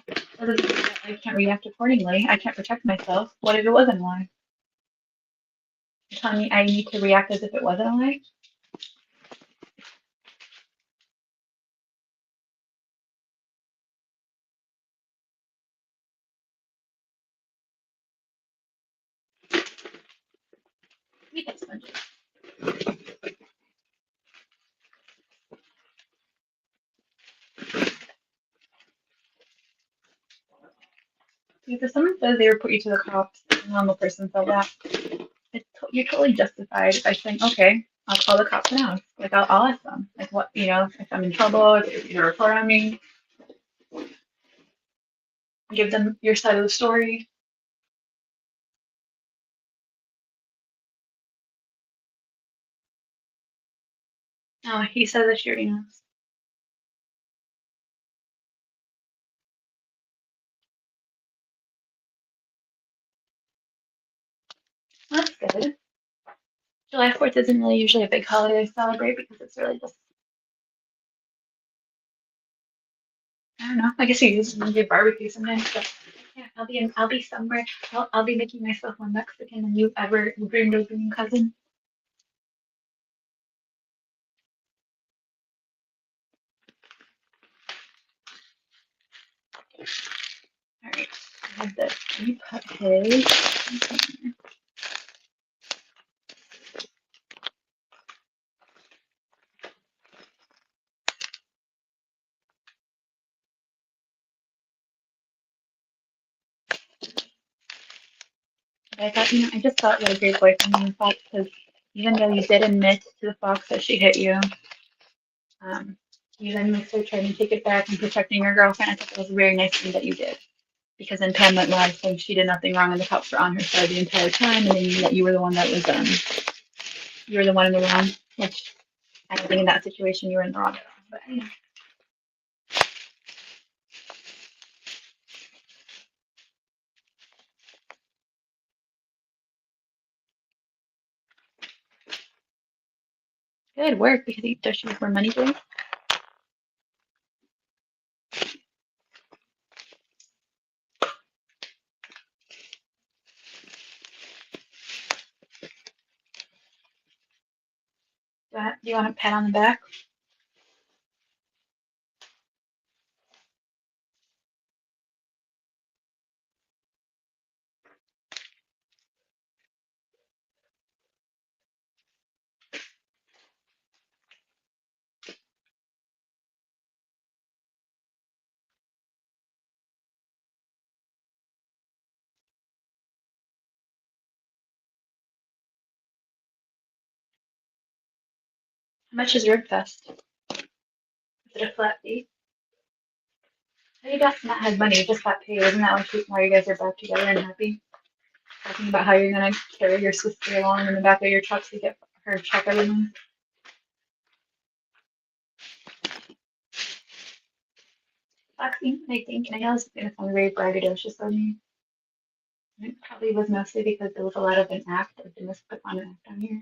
That doesn't mean that I can't react accordingly. I can't protect myself. What if it wasn't a lie? You're telling me I need to react as if it wasn't a lie? We get sponges. Because if someone says they report you to the cops, a normal person said that, you're totally justified by saying, okay, I'll call the cops now. Like, I'll ask them, like, what, if I'm in trouble, if you report on me, give them your side of the story. Oh, he says that you're, that's good. July 4th isn't really usually a big holiday to celebrate because it's really just, I don't know. I guess you use maybe a barbecue sometimes, but yeah, I'll be somewhere. I'll be making myself more Mexican than you ever dreamed of being, cousin. All right, I have this. Let me put his. I thought, I just thought what a great boyfriend you thought because even though you did admit to the fox that she hit you, um, you then also trying to take it back and protecting your girlfriend. I thought that was a very nice thing that you did. Because then Pam went live saying she did nothing wrong and the cops were on her side the entire time, and then that you were the one that was you were the one in the wrong. Which I don't think in that situation you were in the wrong at all. But anyway. Good work because he does she make more money doing. Do you want a pat on the back? How much is Ribfest? Is it a flat fee? How you got not had money, you just got paid. Isn't that why you guys are back together and happy? Talking about how you're gonna carry your sister along in the back of your truck to get her check every month. Vaccine, I think, and I know this is going to sound very braggadocious of me. It probably was mostly because there was a lot of an act, like they must put on an act on here.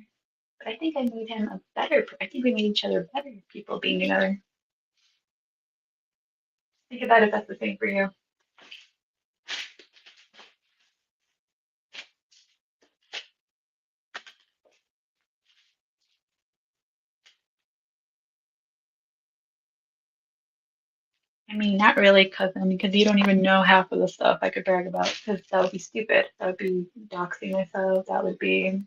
But I think I made him a better, I think we made each other better people being together. Think about if that's the same for you. I mean, not really, cousin, because you don't even know half of the stuff I could brag about, because that would be stupid. That would be doxing myself. That would be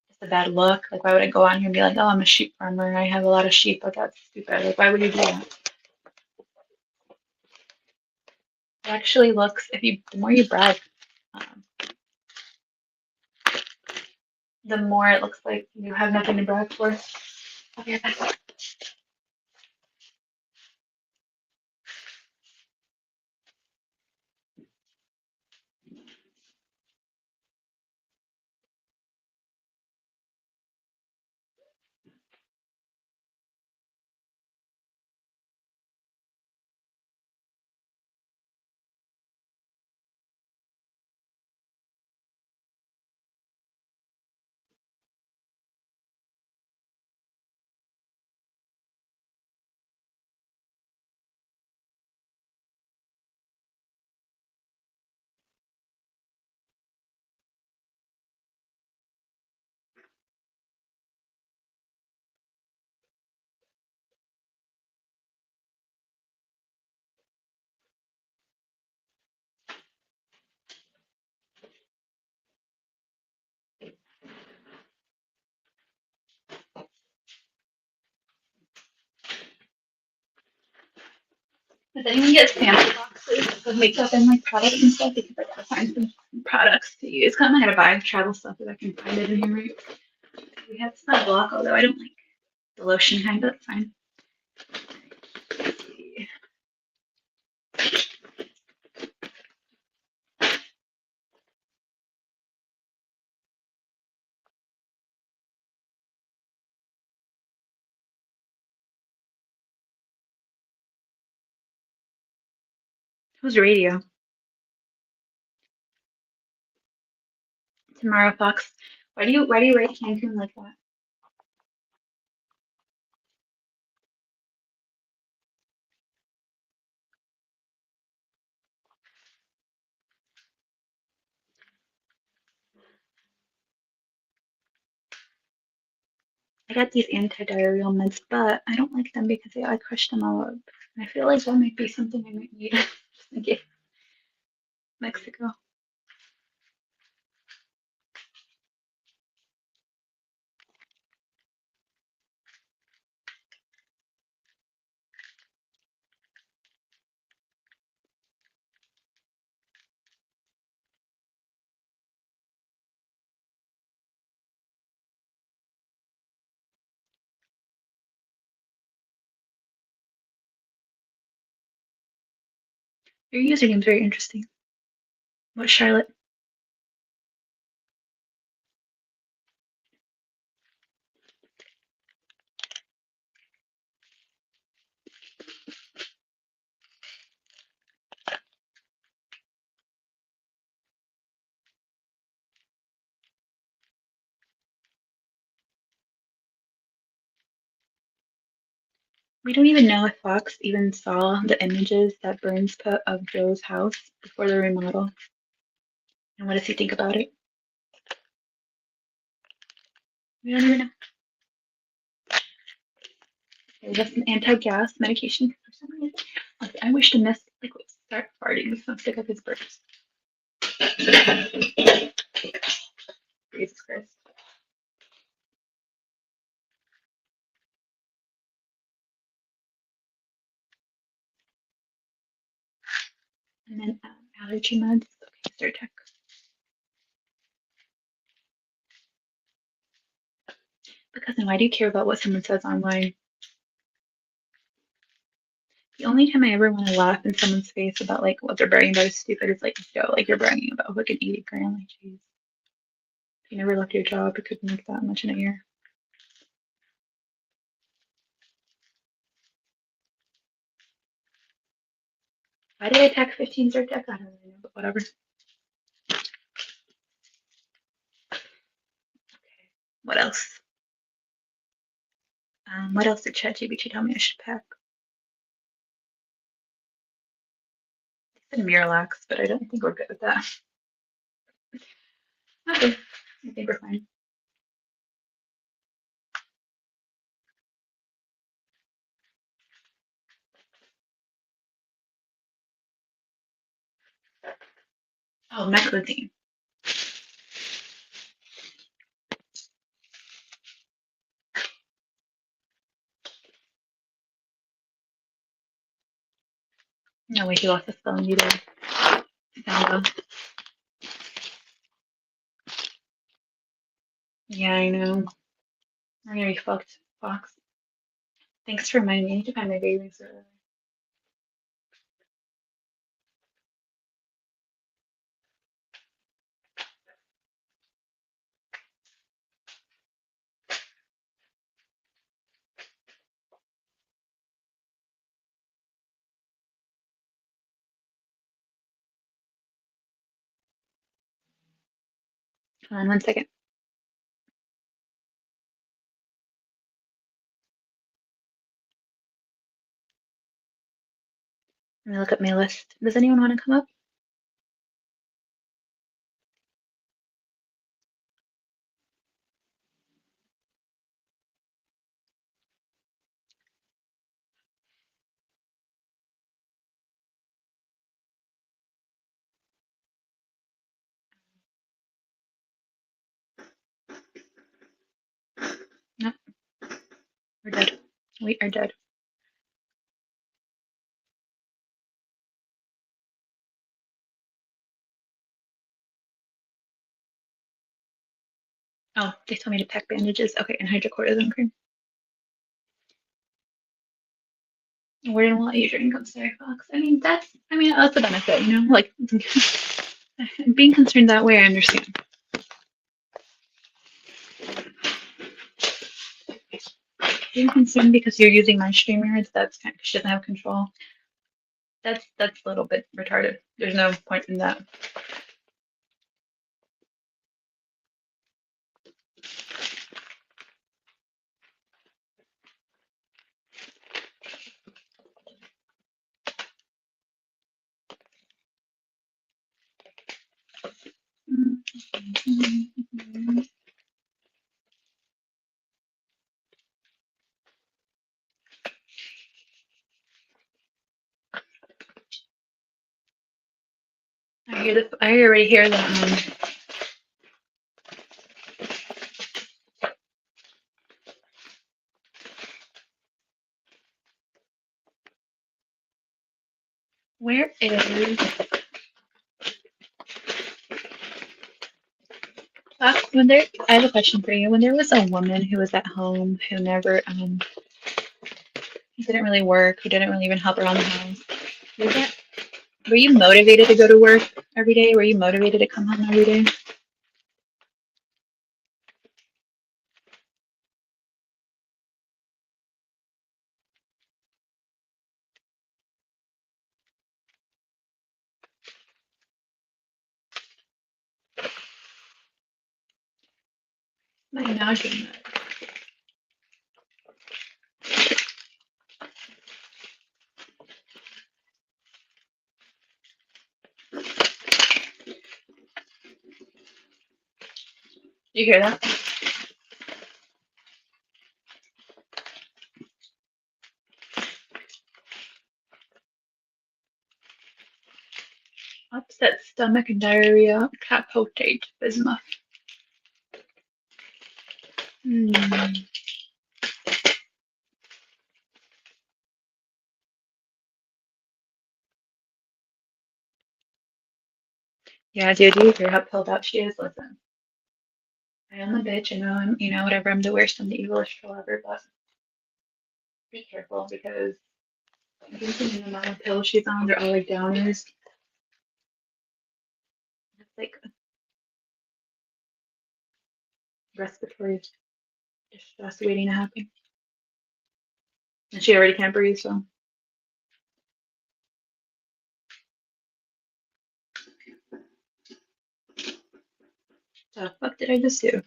just a bad look. Like, why would I go on here and be like, oh, I'm a sheep farmer. I have a lot of sheep. Like, that's stupid. Like, why would you do that? It actually looks, if you, the more you brag, um, the more it looks like you have nothing to brag for. Okay, does anyone get sample boxes of makeup and like products and stuff? Because I gotta find some products to use. Cause I'm not gonna buy travel stuff if I can find it in here, right? We have sunblock, although I don't like the lotion kind, but it's fine. Who's radio? Tamara Fox. Why do you rate Cancun like that? I got these anti-diarrheal meds, but I don't like them because I crushed them all up. And I feel like that might be something I might need just in case Mexico. Your username's very interesting. What, Charlotte? We don't even know if Fox even saw the images that Burns put of Joe's house before the remodel. And what does he think about it? We don't even know. Okay, that's an anti-gas medication for some reason. Okay, I wish to miss liquid start farting. This one stick up his burps. Jesus Christ. And then allergy meds. Okay, start tech. Because then why do you care about what someone says online? The only time I ever want to laugh in someone's face about like what they're bragging about is stupid. It's like, yo, like you're bragging about fucking 80 grand. Like, jeez. If you never left your job, you could make that much in a year. Why did I tack 15 zerk deck? I don't really know, but whatever. What else? What else did ChatGPT tell me I should pack? It's a Miralax, but I don't think we're good with that. Okay, I think we're fine. Oh, meclizine. No, wait, he lost his phone. You did. Yeah, I know. I'm gonna be fucked, Fox. Thanks for reminding me. I need to find my babies. Hold on 1 second. Let me look at my list. Does anyone want to come up? No, we're dead. We are dead. Oh, they told me to pack bandages. Okay, and hydrocortisone cream. Where did want you drink? I'm sorry, Fox. That's a benefit, you know? Like, being concerned that way, I understand. Being concerned because you're using my streamers, that's kind of, she doesn't have control. That's a little bit retarded. There's no point in that. I already hear that. Where is when there? I have a question for you. When there was a woman who was at home who never didn't really work, who didn't really even help around the house. Was that? Were you motivated to go to work every day? Were you motivated to come home every day? I imagine that. You hear that? Upset stomach and diarrhea, capotate bismuth. Mm. Yeah, dude, you hear how pilled out she is? Listen, I am a bitch, and whatever. I'm the worst. I'm the evilest troll ever, but be careful because I think the amount of pills she's on, they're all like downers. It's like respiratory distress waiting to happen. And she already can't breathe, so. The fuck did I just do?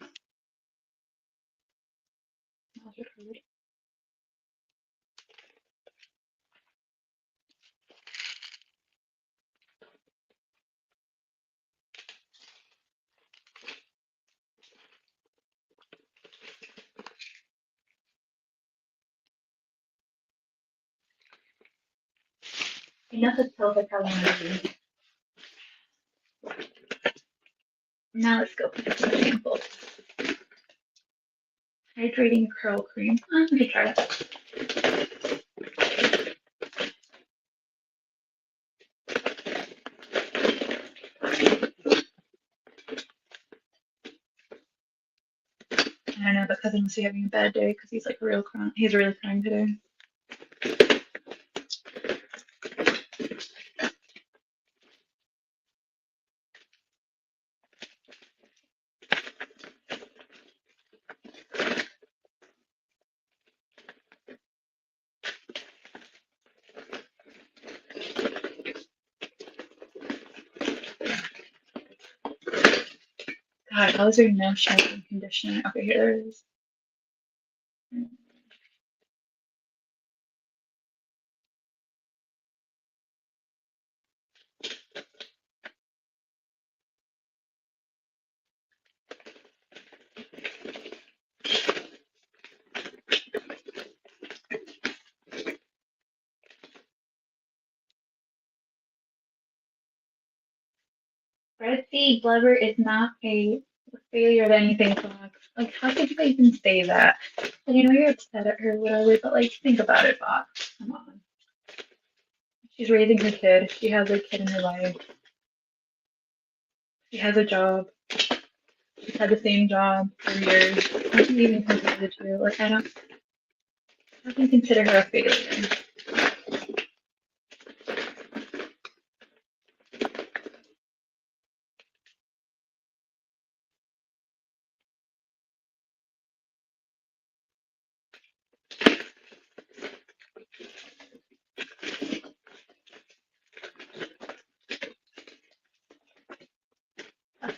Enough of pills like how long it is. Now let's go for the sample. Hydrating curl cream. I'm gonna try that. I don't know, but cousin must be having a bad day because he's like real crying. He's really crying today. God, how is there no shampoo conditioner? Okay, here there is. Red sea blubber is not a failure of anything, Fox. Like, how could you even say that? And you know you're upset at her, whatever, but like, think about it, Fox. Come on. She's raising her kid. She has a kid in her life. She has a job. She's had the same job for years. How can you even compare the two? Like, I don't. How can you consider her a failure?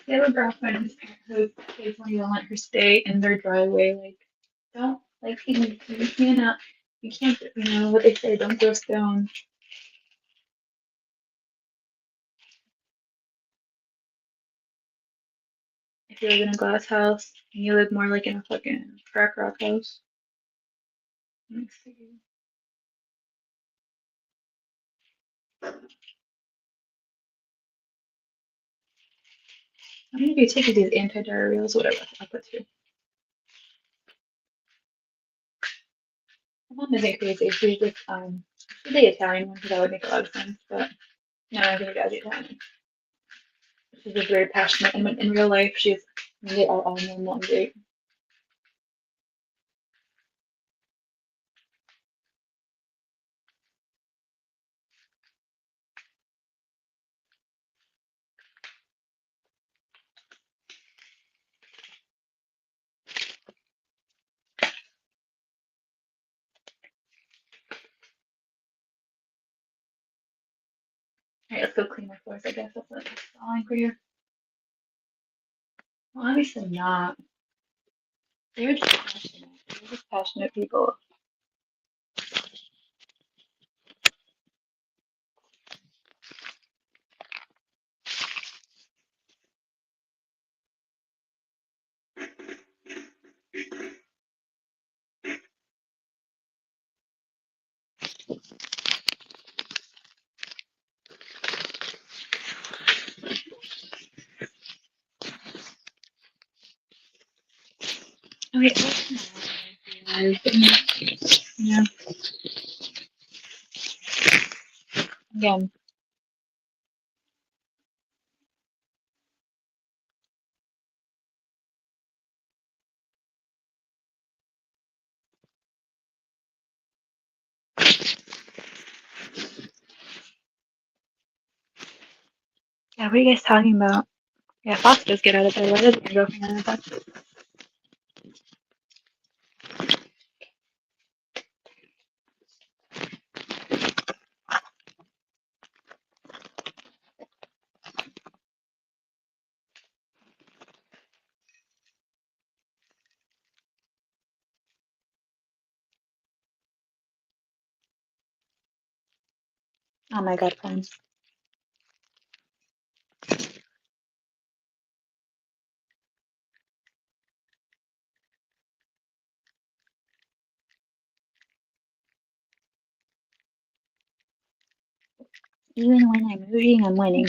They have a girlfriend whose kids won't even let her stay in their driveway. Like, don't, like, you cannot, you can't, you know what they say, don't throw stones. If you live in a glass house, and you live more like in a fucking crack rock house. Let me see. I'm gonna be taking these antidiarrheals, whatever. I'll put two. My mom isn't crazy. She's just she's the Italian one, because that would make a lot of sense. But no, I think that's the Italian. She's just very passionate, and in real life, they are all normal and great. All right, let's go clean our floors. I guess that's what it's calling for you. Well, obviously not. They're just passionate. They're just passionate people. Okay, yeah. Again. Yeah, what are you guys talking about? Yeah, Fox does get out of bed. Why doesn't your girlfriend get out of bed? Oh my God, friends. Even when I'm losing, I'm winning.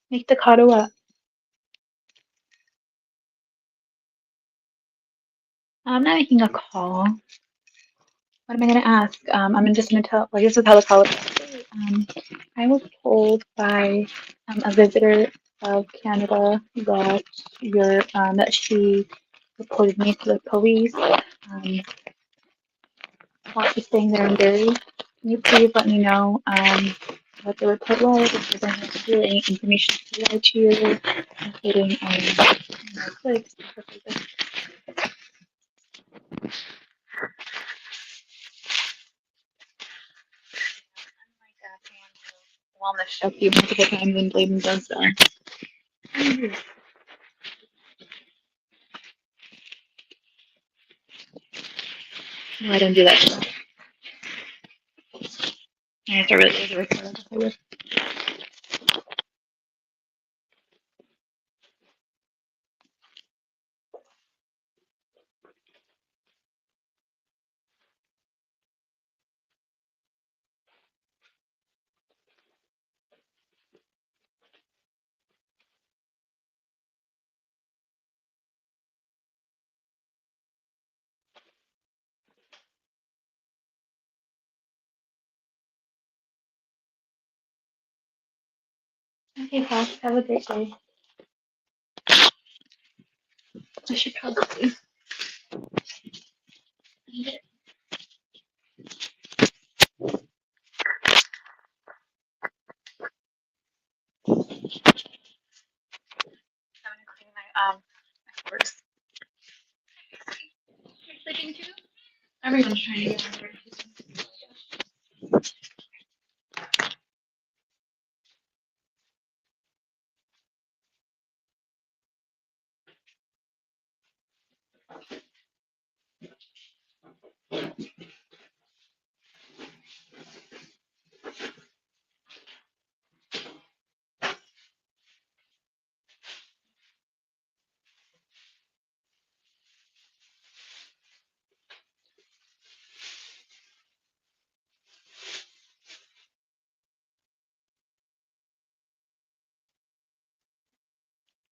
Make the cotto up. I'm not making a call. What am I going to ask? I'm just going to tell, like, this is how the call is. I was told by a visitor of Canada that that she reported me to the police while she's staying there in Barrie. Can you please let me know what the report was, if there's anything to do, any information to provide to you, including clips, stuff like this. Wellness show you multiple times and Bladen does that. No, I don't do that. I have to really do it. Okay, Paul, have a great day. I should probably eat it. I'm gonna clean my works. You're sleeping too? Everyone's trying to get on there.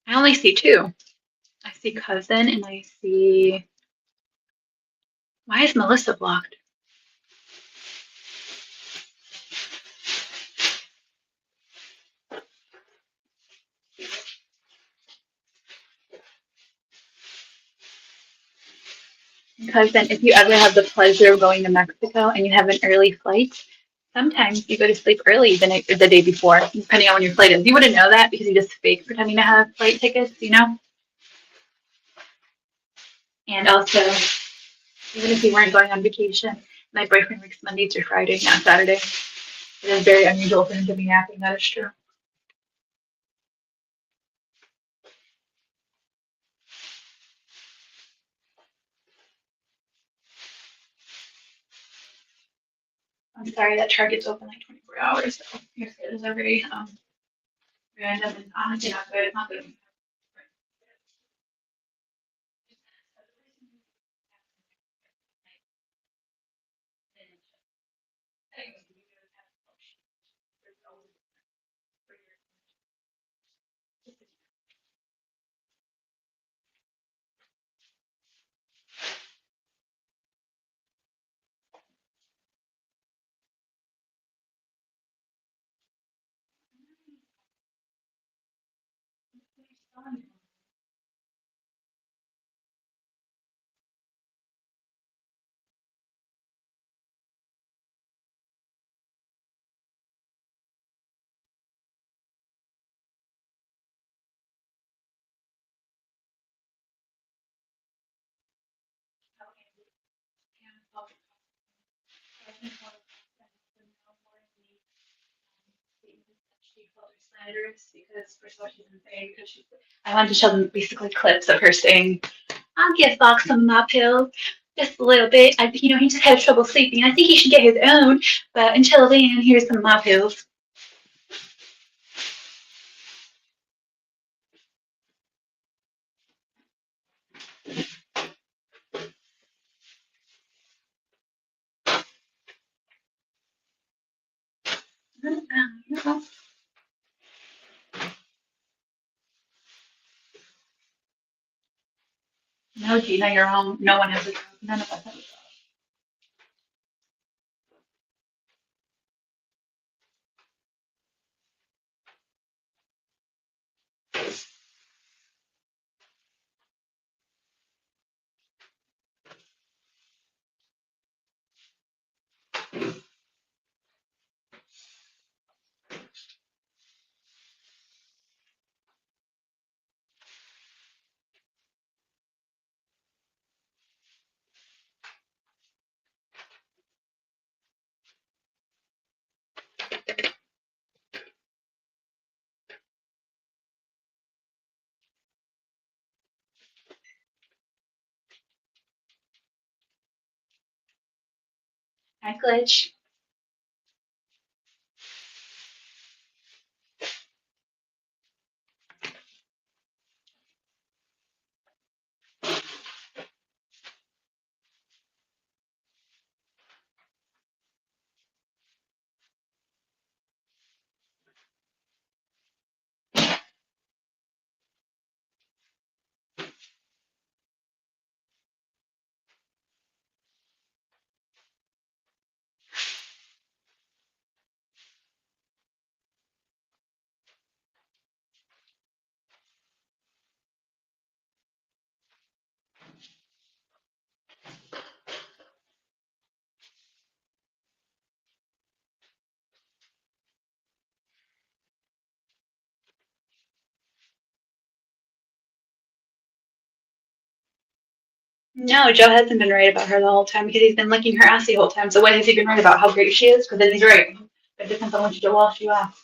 I only see two. I see cousin and I see. Why is Melissa blocked? Because then, if you ever have the pleasure of going to Mexico and you have an early flight, sometimes you go to sleep early the day before, depending on when your flight is. You wouldn't know that because you just fake pretending to have flight tickets, you know? And also, even if you weren't going on vacation, my boyfriend works Monday through Friday, not Saturday. It is very unusual for him to be napping, that is true. I'm sorry that Target's open like 24 hours, so your schedules are very random and honestly not good. It's not good. Because first of all, she's insane because I wanted to show them basically clips of her saying, "I'll give Fox some of my pills, just a little bit. He just had trouble sleeping. I think he should get his own. But until then, here's some of my pills." No, Gina, you're home. No one has a job. None of us have a job. Hi, Glitch. No, Joe hasn't been right about her the whole time because he's been licking her ass the whole time. So what has he been right about? How great she is? Because then he's right. It depends on what you ask.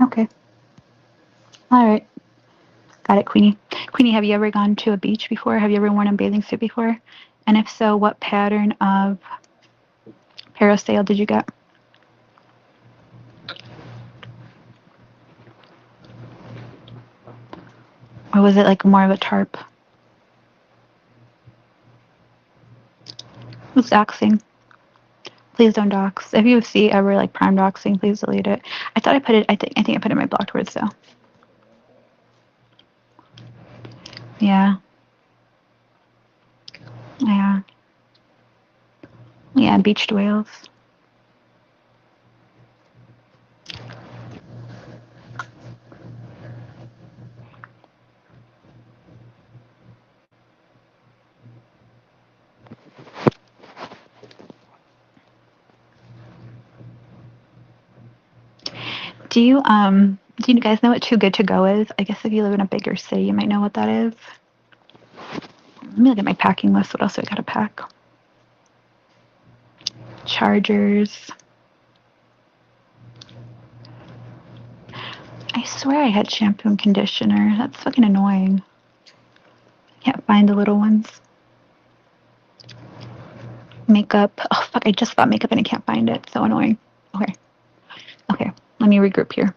Okay. All right. Got it, Queenie. Queenie, have you ever gone to a beach before? Have you ever worn a bathing suit before? And if so, what pattern of parasail did you get? Or was it like more of a tarp? Who's doxing? Please don't dox. If you see ever like prime doxing, please delete it. I thought I put it. I think I put it in my blocked words though. Yeah, yeah, yeah. Beached whales. Do you guys know what too good to go is? I guess if you live in a bigger city, you might know what that is. Let me look at my packing list. What else do I gotta pack? Chargers. I swear I had shampoo and conditioner. That's fucking annoying. Can't find the little ones. Makeup. Oh fuck! I just bought makeup and I can't find it. So annoying. Okay. Okay. Let me regroup here.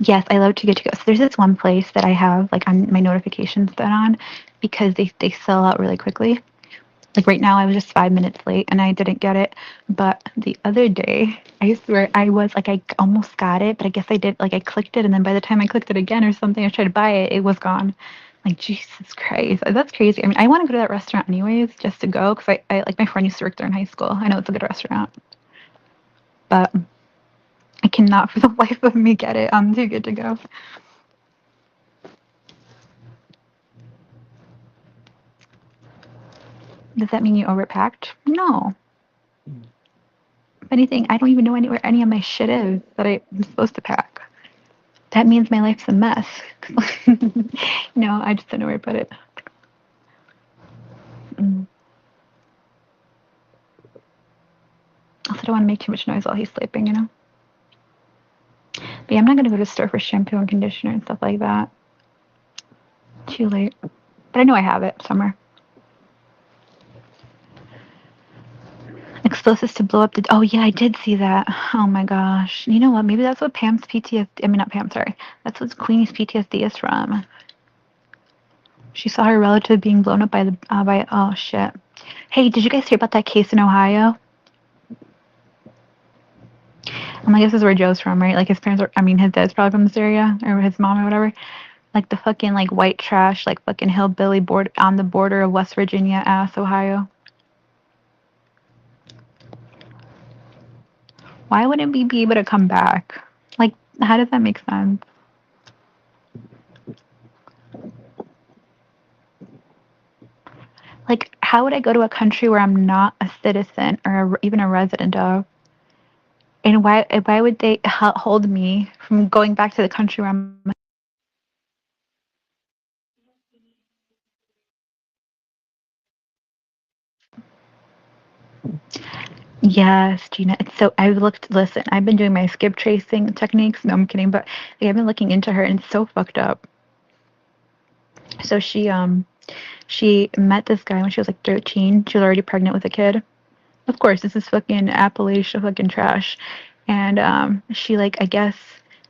Yes, I love to get to go. So there's this one place that I have like on my notifications set on because they sell out really quickly. Like right now, I was just 5 minutes late and I didn't get it. But the other day, I swear I was like, I almost got it, but I guess I did like I clicked it, and then by the time I clicked it again or something, I tried to buy it, it was gone. Like Jesus Christ, that's crazy. I mean, I want to go to that restaurant anyways, just to go because I like my friend used to work there in high school. I know it's a good restaurant, but I cannot for the life of me get it. I'm too good to go. Does that mean you overpacked? No. If anything, I don't even know anywhere any of my shit is that I'm supposed to pack. That means my life's a mess. No, I just don't know where to put it. Mm. Also, don't want to make too much noise while he's sleeping, you know? But yeah, I'm not going to go to the store for shampoo and conditioner and stuff like that. Too late. But I know I have it somewhere. Explosives to blow up the. Oh, yeah, I did see that. Oh my gosh. You know what? Maybe that's what Pam's PTSD. I mean, not Pam, sorry. That's what Queenie's PTSD is from. She saw her relative being blown up by the. By. Oh, shit. Hey, did you guys hear about that case in Ohio? I guess this is where Joe's from, right? Like his parents are. I mean, his dad's probably from this area, or his mom, or whatever. Like the fucking like white trash, like fucking hillbilly board on the border of West Virginia, ass Ohio. Why wouldn't we be able to come back? Like, how does that make sense? Like, how would I go to a country where I'm not a citizen or even a resident of? And why would they hold me from going back to the country where I'm? Yes, Gina. It's so I've looked. Listen, I've been doing my skip tracing techniques. No, I'm kidding, but like, I've been looking into her, and it's so fucked up. So she met this guy when she was like 13. She was already pregnant with a kid. Of course, this is fucking Appalachia fucking trash. And she like I guess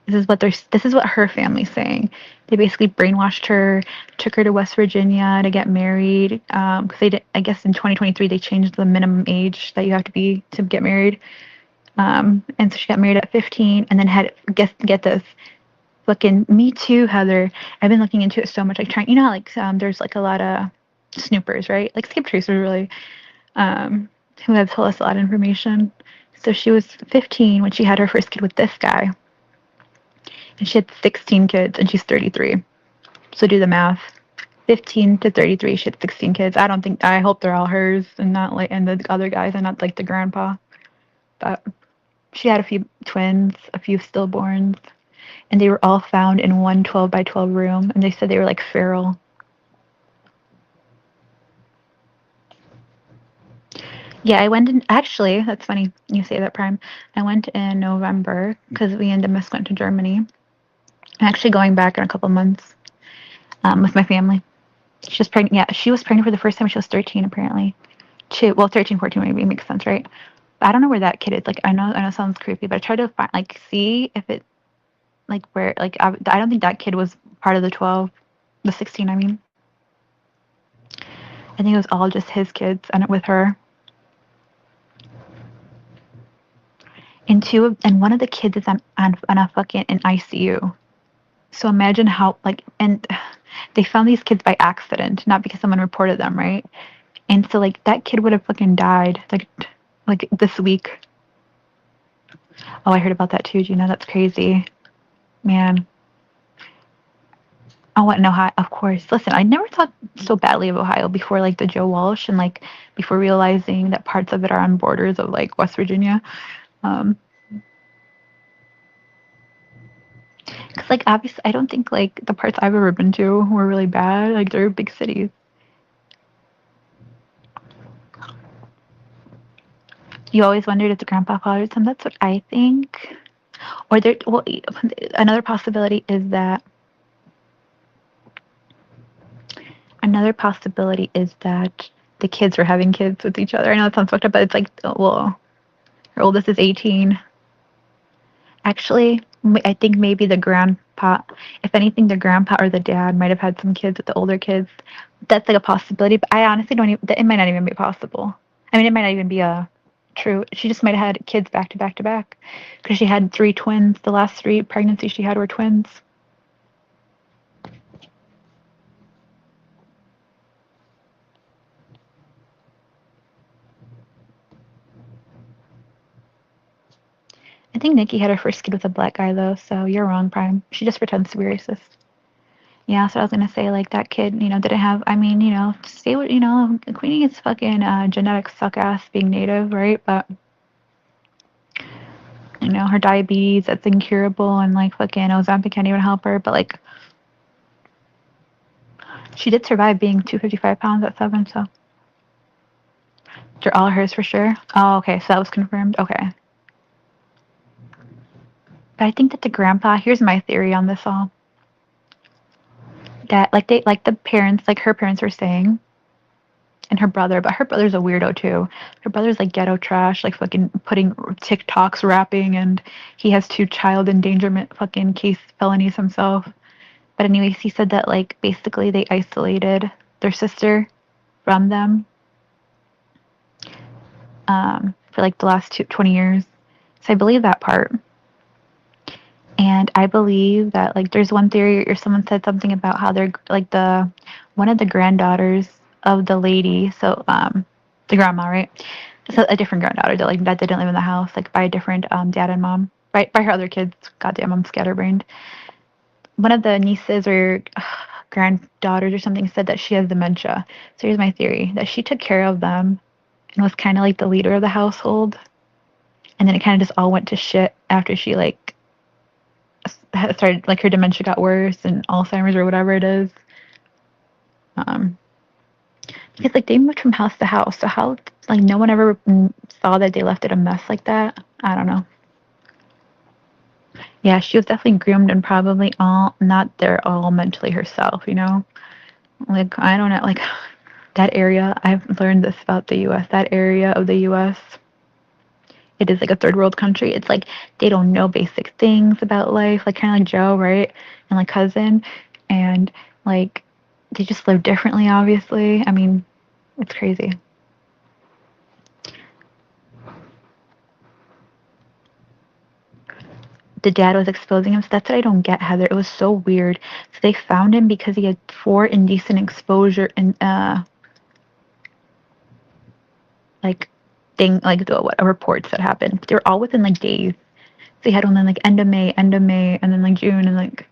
this is what her family's saying. They basically brainwashed her, took her to West Virginia to get married. Because they did, I guess in 2023 they changed the minimum age that you have to be to get married. And so she got married at 15, and then had get this fucking me too, Heather. I've been looking into it so much. Like trying, you know, how, like there's like a lot of snoopers, right? Like skip tracers, really, who have told us a lot of information. So she was 15 when she had her first kid with this guy, and she had 16 kids, and she's 33. So do the math. 15 to 33, she had 16 kids. I hope they're all hers and not like, and the other guys are not like the grandpa. But she had a few twins, a few stillborns, and they were all found in one 12 by 12 room, and they said they were like feral. Yeah, I went in. Actually, that's funny you say that, Prime. I went in November because we and Miss went to Germany. I'm actually going back in a couple months with my family. She was pregnant. Yeah, she was pregnant for the first time when she was 13, apparently. Well, 13, 14 maybe makes sense, right? But I don't know where that kid is. Like, I know it sounds creepy, but I tried to find, like, see if it, like, where, like, I don't think that kid was part of the 12, the 16, I mean. I think it was all just his kids and with her. And one of the kids is on a fucking in ICU. So imagine how like and they found these kids by accident, not because someone reported them, right? And so like that kid would have fucking died like this week. Oh, I heard about that too, Gina. That's crazy, man. Oh, what in Ohio? Of course. Listen, I never thought so badly of Ohio before, like the Joe Walsh, and like before realizing that parts of it are on borders of like West Virginia. Um, Because, like, obviously, I don't think, like, the parts I've ever been to were really bad. Like, they're big cities. You always wondered if the grandpa fathered some. That's what I think. Or there, well, another possibility is that another possibility is that the kids were having kids with each other. I know it sounds fucked up, but it's like, well, her oldest is 18. Actually, I think maybe the grandpa, if anything, the grandpa or the dad might have had some kids with the older kids. That's like a possibility, but I honestly don't even, it might not even be possible. I mean, it might not even be a true. She just might have had kids back to back to back because she had three twins. The last three pregnancies she had were twins. I think Nikki had her first kid with a black guy though, so you're wrong, Prime. She just pretends to be racist. Yeah, so I was gonna say like that kid, didn't have. I mean, say what Queenie is fucking genetic suck ass being native, right? But her diabetes that's incurable and like fucking Ozempic can't even help her. But like she did survive being 255 pounds at 7, so they're all hers for sure. Oh, okay, so that was confirmed. Okay, but I think that the grandpa. Here's my theory on this all. That like the parents, like her parents were saying, and her brother, but her brother's a weirdo too. Her brother's like ghetto trash, like fucking putting TikToks rapping, and he has 2 child endangerment fucking case felonies himself. But anyways, he said that like basically they isolated their sister from them for like the last 20 years. So I believe that part. And I believe that like there's one theory or someone said something about how they're like the one of the granddaughters of the lady, so the grandma, right? So a different granddaughter that didn't live in the house, like by a different dad and mom, right? By her other kids. Goddamn, I'm scatterbrained. One of the nieces or granddaughters or something said that she has dementia. So here's my theory that she took care of them and was kind of like the leader of the household. And then it kind of just all went to shit after she like started, like her dementia got worse and Alzheimer's or whatever it is. Um, because like they moved from house to house, so how like no one ever saw that they left it a mess like that. I don't know. Yeah, she was definitely groomed and probably all not there all mentally herself. Like I don't know, like that area. I've learned this about the U.S. That area of the U.S. It is like a third world country. It's like they don't know basic things about life, like kind of like Joe, right? And like cousin, and like they just live differently. Obviously, I mean, it's crazy. The dad was exposing him. So that's what I don't get, Heather. It was so weird. So they found him because he had 4 indecent exposure and like like the what reports that happened. They were all within like days. So he had one in like end of May, and then like June, and like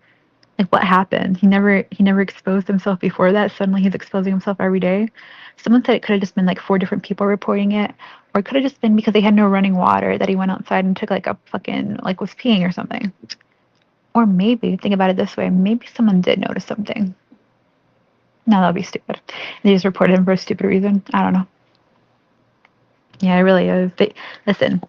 what happened? He never exposed himself before that. Suddenly he's exposing himself every day. Someone said it could have just been like four different people reporting it, or it could have just been because they had no running water that he went outside and took like a fucking like was peeing or something. Or maybe think about it this way: maybe someone did notice something. No, that would be stupid. They just reported him for a stupid reason. I don't know. Yeah, it really is. Listen,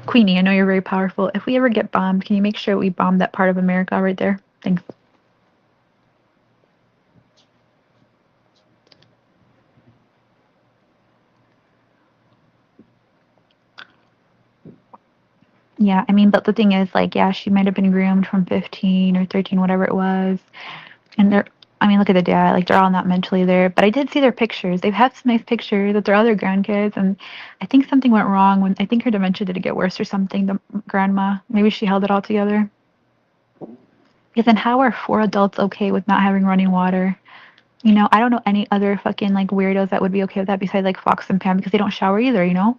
Queenie, I know you're very powerful. If we ever get bombed, can you make sure we bomb that part of America right there? Thanks. Yeah, I mean, but the thing is, like, yeah, she might have been groomed from 15 or 13, whatever it was. And I mean, look at the dad. Like, they're all not mentally there. But I did see their pictures. They've had some nice pictures with their other grandkids. And I think something went wrong when I think her dementia did get worse or something. The grandma, maybe she held it all together. Because then how are four adults okay with not having running water? You know, I don't know any other fucking like weirdos that would be okay with that besides like Fox and Pam because they don't shower either, you know?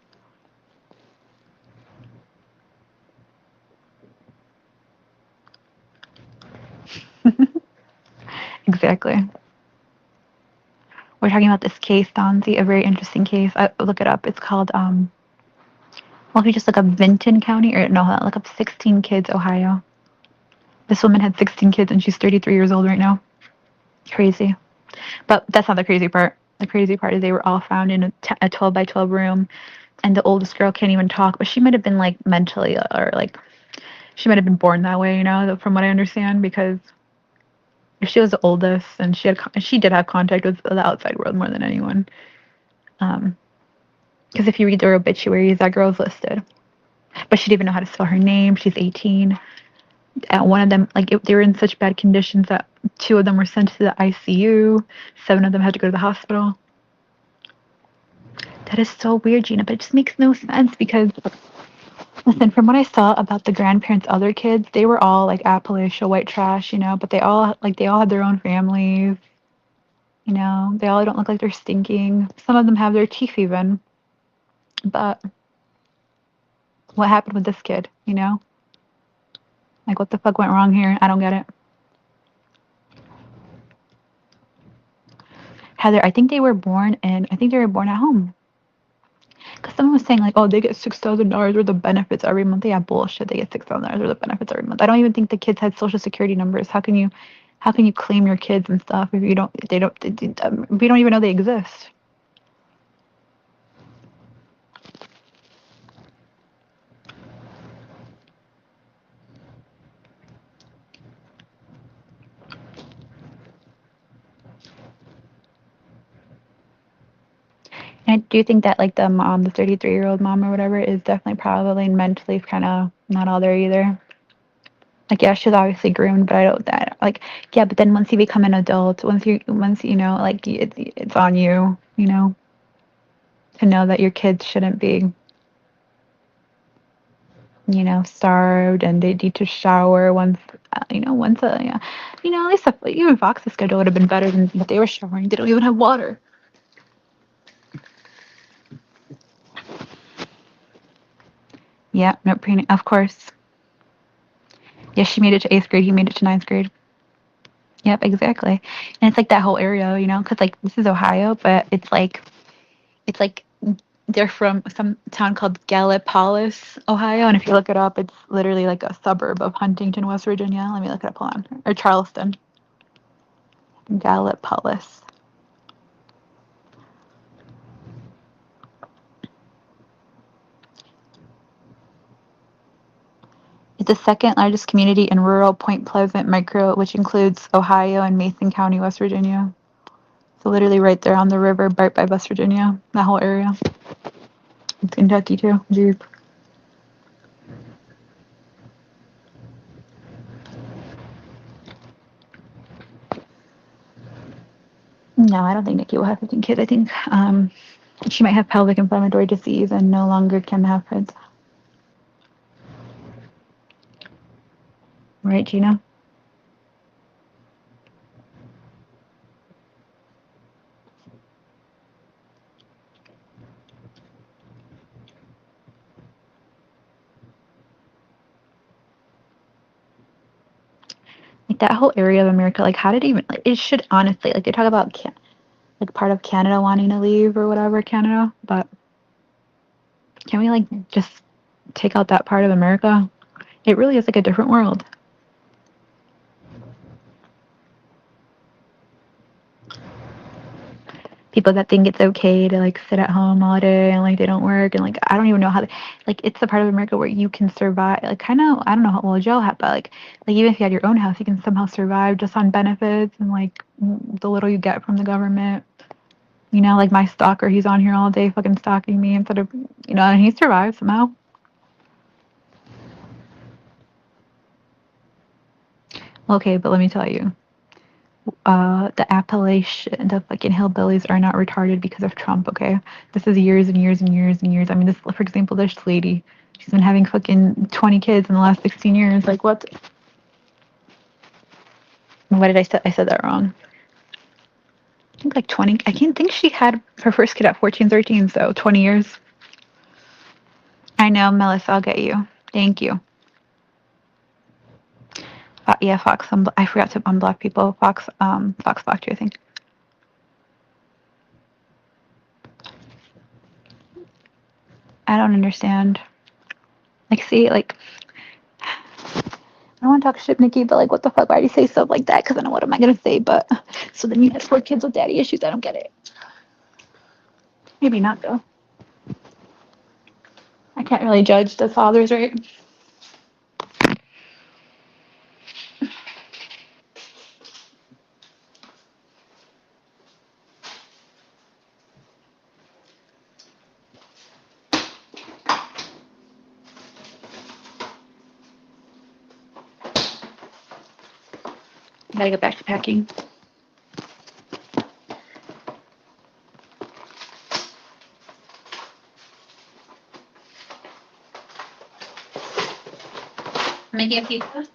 Exactly. We're talking about this case, Donzi, a very interesting case. I look it up. It's called well if you just look up Vinton County or no, look up 16 Kids, Ohio. This woman had 16 kids and she's 33 years old right now. Crazy. But that's not the crazy part. The crazy part is they were all found in a 12 by 12 room and the oldest girl can't even talk, but she might have been like mentally or like she might have been born that way, you know, from what I understand because if she was the oldest and she did have contact with the outside world more than anyone. Um, because if you read their obituaries, that girl's listed, but she didn't even know how to spell her name. She's 18. And one of them, like, they were in such bad conditions that two of them were sent to the ICU. Seven of them had to go to the hospital. That is so weird, Gina, but it just makes no sense because, listen, from what I saw about the grandparents' other kids, they were all like Appalachia white trash, you know, but they all had their own families, you know, they all don't look like they're stinking. Some of them have their teeth even. But what happened with this kid, you know? Like, what the fuck went wrong here? I don't get it. Heather, I think they were born at home. Because someone was saying, like, oh, they get $6,000 worth of benefits every month. Yeah, bullshit. They get $6,000 worth of benefits every month. I don't even think the kids had social security numbers. How can you claim your kids and stuff if you don't, they don't, we don't even know they exist? And I do think that, like, the mom, the 33-year-old mom or whatever, is definitely probably mentally kind of not all there either. Like, yeah, she's obviously groomed, but I don't that like yeah, but then once you become an adult, once you know, like it's on you, you know, to know that your kids shouldn't be, you know, starved and they need to shower once, once a yeah, at least even Fox's schedule would have been better than what they were showering. They don't even have water. Yeah, no pre of course. Yes, she made it to eighth grade. He made it to ninth grade. Yep, exactly. And it's like that whole area, you know, because like this is Ohio, but it's like they're from some town called Gallipolis, Ohio, and if you look it up, it's literally like a suburb of Huntington, West Virginia. Let me look it up. Hold on, or Charleston, Gallipolis. It's the second largest community in rural Point Pleasant micro, which includes Ohio and Mason County, West Virginia. So literally right there on the river, right by West Virginia, that whole area. It's Kentucky too. Jeez. No, I don't think Nikki will have 15 kids. I think she might have pelvic inflammatory disease and no longer can have kids. Right, Gina? that whole area of America, like, how did it even, like, it should honestly, like, they talk about, like, part of Canada wanting to leave or whatever, Canada, but can we, like, just take out that part of America? It really is, like, a different world. People that think it's okay to, like, sit at home all day and, like, they don't work and, like, I don't even know how like, it's the part of America where you can survive, like, kind of, I don't know how well Joe had, but, like, even if you had your own house, you can somehow survive just on benefits and, like, the little you get from the government. You know, like, my stalker, he's on here all day fucking stalking me instead of, you know, and he survives somehow. Okay, but let me tell you, the Appalachian, the fucking hillbillies are not retarded because of Trump, okay? This is years and years and years and years. I mean, this, for example, this lady, she's been having fucking 20 kids in the last 16 years. Like, what? What did I say? I said that wrong. I think like 20. I can't think she had her first kid at 14, 13, so 20 years. I know, Melissa, I'll get you. Thank you. Yeah, Fox. I forgot to unblock people. Fox blocked you, I think. I don't understand. Like, see, like, I don't want to talk shit, Nikki, but like, what the fuck? Why do you say stuff like that? Because I know what am I gonna say. But so then you had 4 kids with daddy issues. I don't get it. Maybe not though. I can't really judge the fathers, right? I gotta get back to packing. Making a pizza.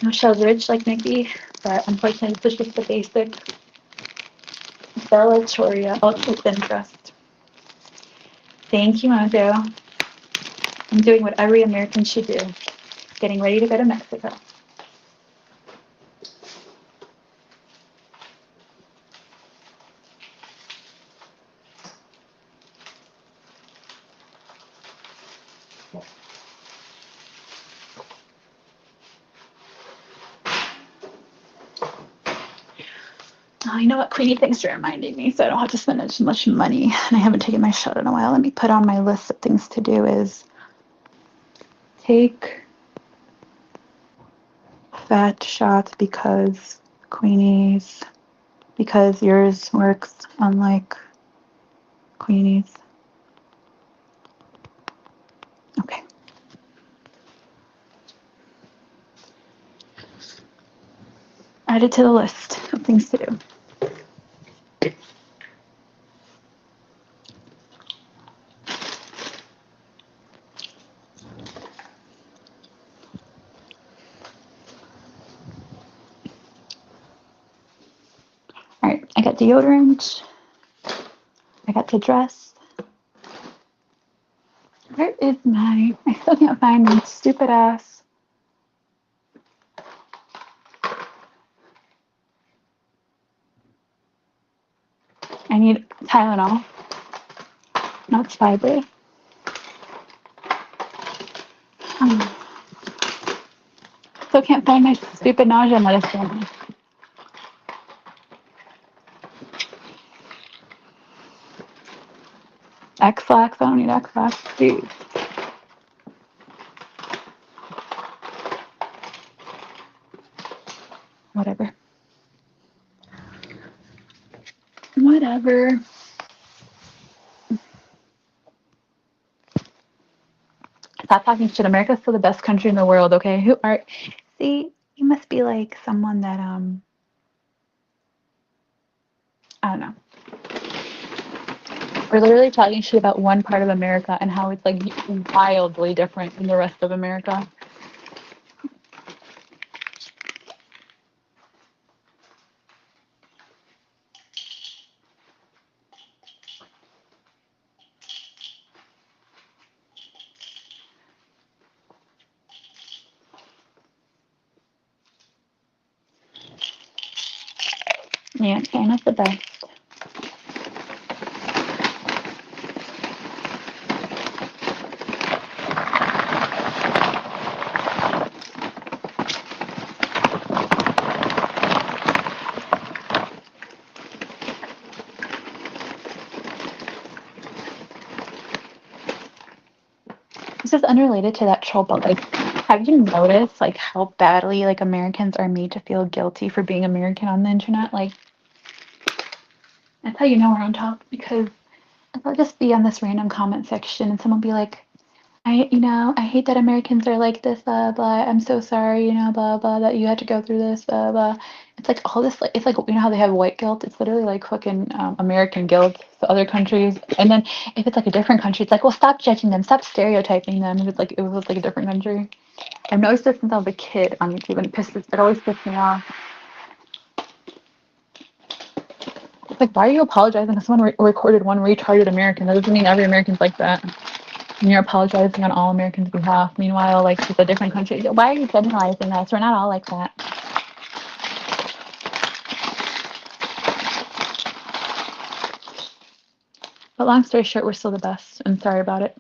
Michelle's rich like Nikki, but unfortunately, this is just the basic Bellatoria ultra thin crust. Thank you, Mojo. I'm doing what every American should do. Getting ready to go to Mexico. Oh, you know what? Queenie, thanks for reminding me so I don't have to spend as much money. And I haven't taken my shot in a while. Let me put on my list of things to do is take fat shots because Queenie's, because yours works unlike Queenie's. Okay. Add it to the list of things to do. All right, I got deodorant. I got the dress. Where is my, I still can't find my stupid ass. I need Tylenol, not fiber. Still can't find my stupid nausea medicine. X-Lax, I don't need X-Lax, dude. Whatever. Whatever. Stop talking shit. America's still the best country in the world, okay? Who are, see, you must be like someone that, I don't know. We're literally talking shit about one part of America and how it's like wildly different from the rest of America. Yeah, China's the best. This is unrelated to that troll, but like, have you noticed like how badly like Americans are made to feel guilty for being American on the internet? Like, that's how you know we're on top because I'll just be on this random comment section and someone will be like, I hate that Americans are like this, blah, blah. I'm so sorry, blah, blah, that you had to go through this, blah, blah. It's like all this, like, it's like, how they have white guilt? It's literally like fucking American guilt to other countries. And then if it's like a different country, it's like, well, stop judging them, stop stereotyping them. If it's like, it was like a different country. I've noticed this since I was a kid on YouTube, and it always pisses me off. It's like, why are you apologizing if someone recorded one retarded American? That doesn't mean every American's like that. And you're apologizing on all Americans' behalf. Meanwhile, like, it's a different country. Why are you generalizing us? We're not all like that. But long story short, we're still the best. I'm sorry about it.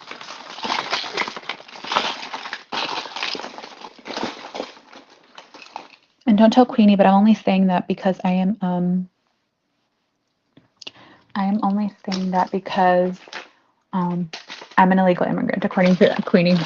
And don't tell Queenie, but I'm only saying that because I am only saying that because I'm an illegal immigrant, according to Queenie.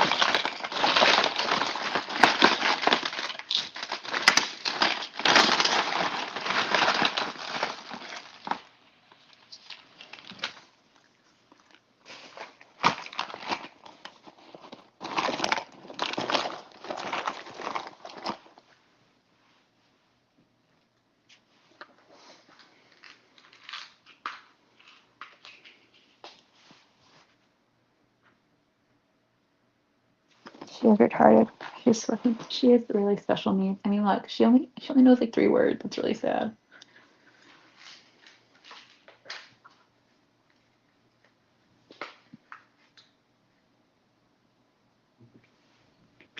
She is retarded. She has really special needs. I mean, look, she only knows like 3 words. It's really sad.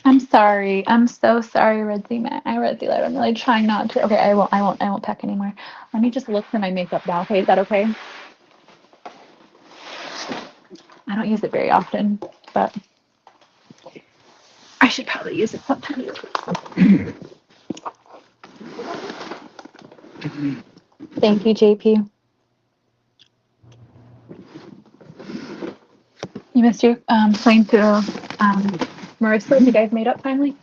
I'm sorry. I'm so sorry, Redzy Man. Redzy Light. I'm really trying not to. Okay, I won't peck anymore. Let me just look for my makeup now. Okay, is that okay? I don't use it very often, but I should probably use it sometimes. Thank you, JP. You missed your plane to Marissa. You guys made up finally.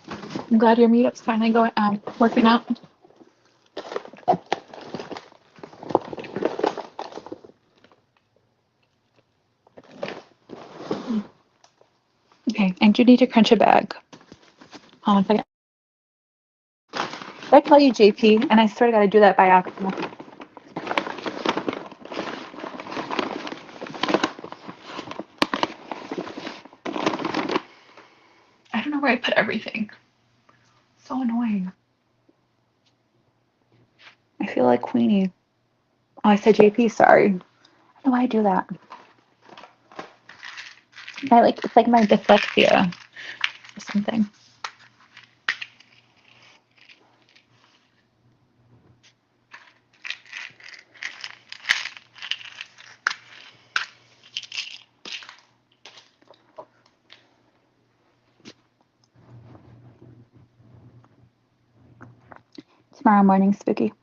I'm glad your meetup's finally going working out. Okay, and you need to crunch a bag. Hold on a second. Did I tell you JP? And I sort of got to do that by accident. I don't know where I put everything. So annoying. I feel like Queenie. Oh, I said JP. Sorry. I don't know why I do that. It's like my dyslexia or something. Tomorrow morning, spooky.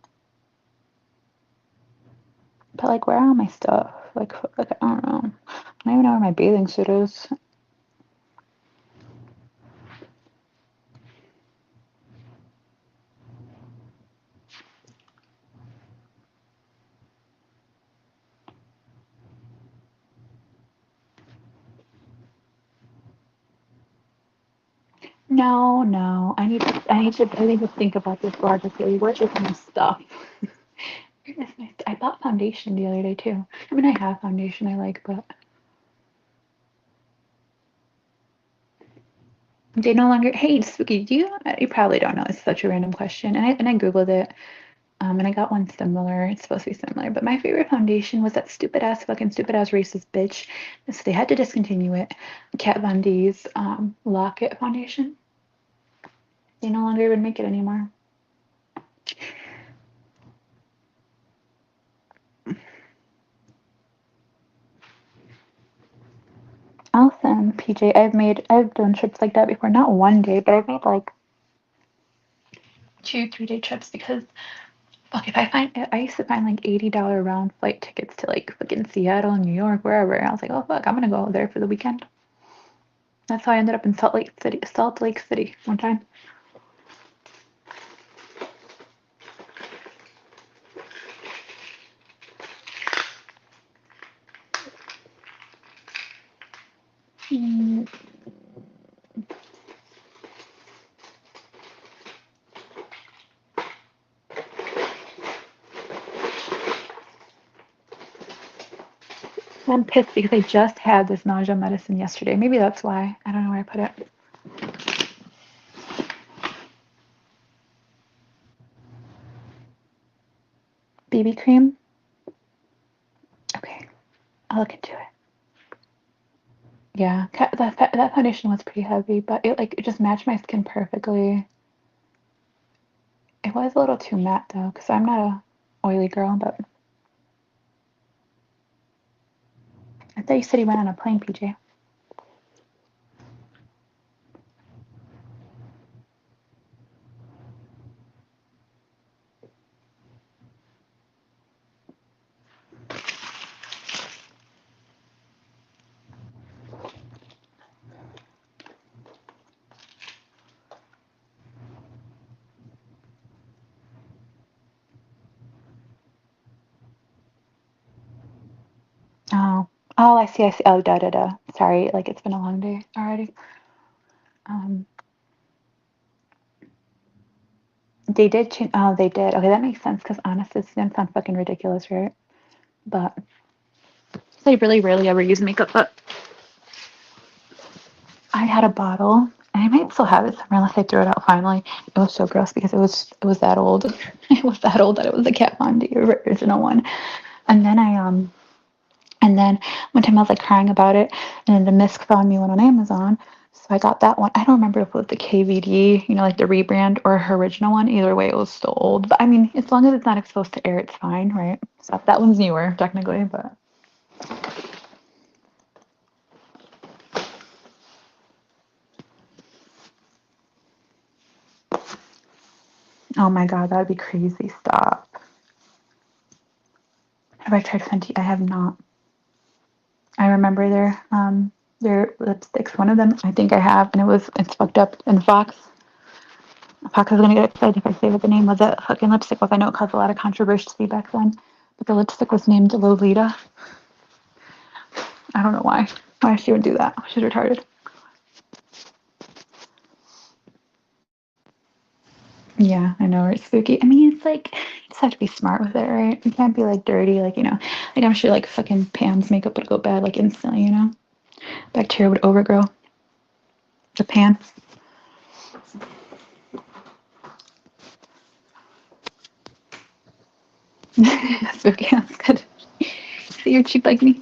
But like, where are all my stuff? Like I don't know. I don't even know where my bathing suit is. No. I need to think about this logically. Where is my stuff? Where is my I bought foundation the other day too. I mean I have foundation I like, but they no longer hey Spooky, do you probably don't know, it's such a random question. And I Googled it. And I got one similar. It's supposed to be similar. But my favorite foundation was that stupid ass racist bitch. So they had to discontinue it. Kat Von D's Locket foundation. They no longer would make it anymore. I'll send PJ. I've done trips like that before. Not one day, but I've made like 2, 3 day trips because fuck, if I used to find like $80 round flight tickets to like fucking Seattle, New York, wherever. And I was like, oh fuck, I'm gonna go there for the weekend. That's how I ended up in Salt Lake City one time. Mm. I'm pissed because I just had this nausea medicine yesterday. Maybe that's why. I don't know where I put it. BB cream. Okay, I'll look into it. Yeah, that foundation was pretty heavy, but it just matched my skin perfectly. It was a little too matte though, because I'm not a oily girl. But I thought you said you went on a plane, PJ. Oh, oh, I see, I see. Oh, da da da. Sorry, like it's been a long day already. Um, they did change. Oh, they did. Okay, that makes sense because honestly, it's gonna sound fucking ridiculous, right? But I really rarely ever use makeup. But I had a bottle, and I might still have it somewhere unless I threw it out finally. It was so gross because it was that old. It was that old that it was the Kat Von D original one. And then and then one time I was like crying about it, and then the Misk found me one on Amazon. So I got that one. I don't remember if it was the KVD, like the rebrand, or her original one. Either way, it was still old. But I mean, as long as it's not exposed to air, it's fine, right? So that one's newer, technically, but. Oh my god, that'd be crazy. Stop. Have I tried Fenty? I have not. I remember their lipsticks. One of them I think I have, and it's fucked up. And Fox is gonna get excited if I say what the name of the fucking lipstick was. I know it caused a lot of controversy back then, but the lipstick was named Lolita. I don't know why. Why she would do that? She's retarded. Yeah, I know, it's spooky. I mean, it's like you just have to be smart with it, right? You can't be like dirty, like I'm sure like fucking Pam's makeup would go bad like instantly. Bacteria would overgrow the pan. Spooky. That's good. See, you're cheap like me.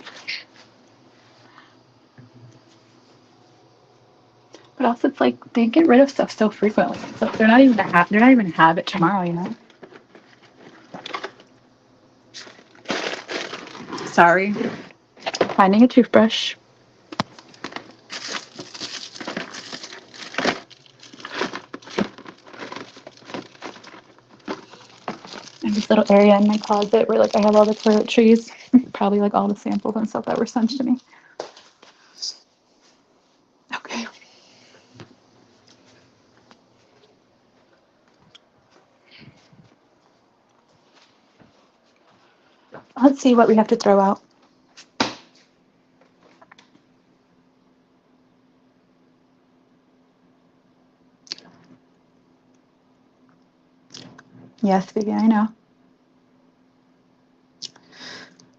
But also, it's like they get rid of stuff so frequently. So they're not even a habit tomorrow. Sorry. Finding a toothbrush. And this little area in my closet where like I have all the toiletries, probably like all the samples and stuff that were sent to me. Okay. Let's see what we have to throw out. Yes, Vivian, I know.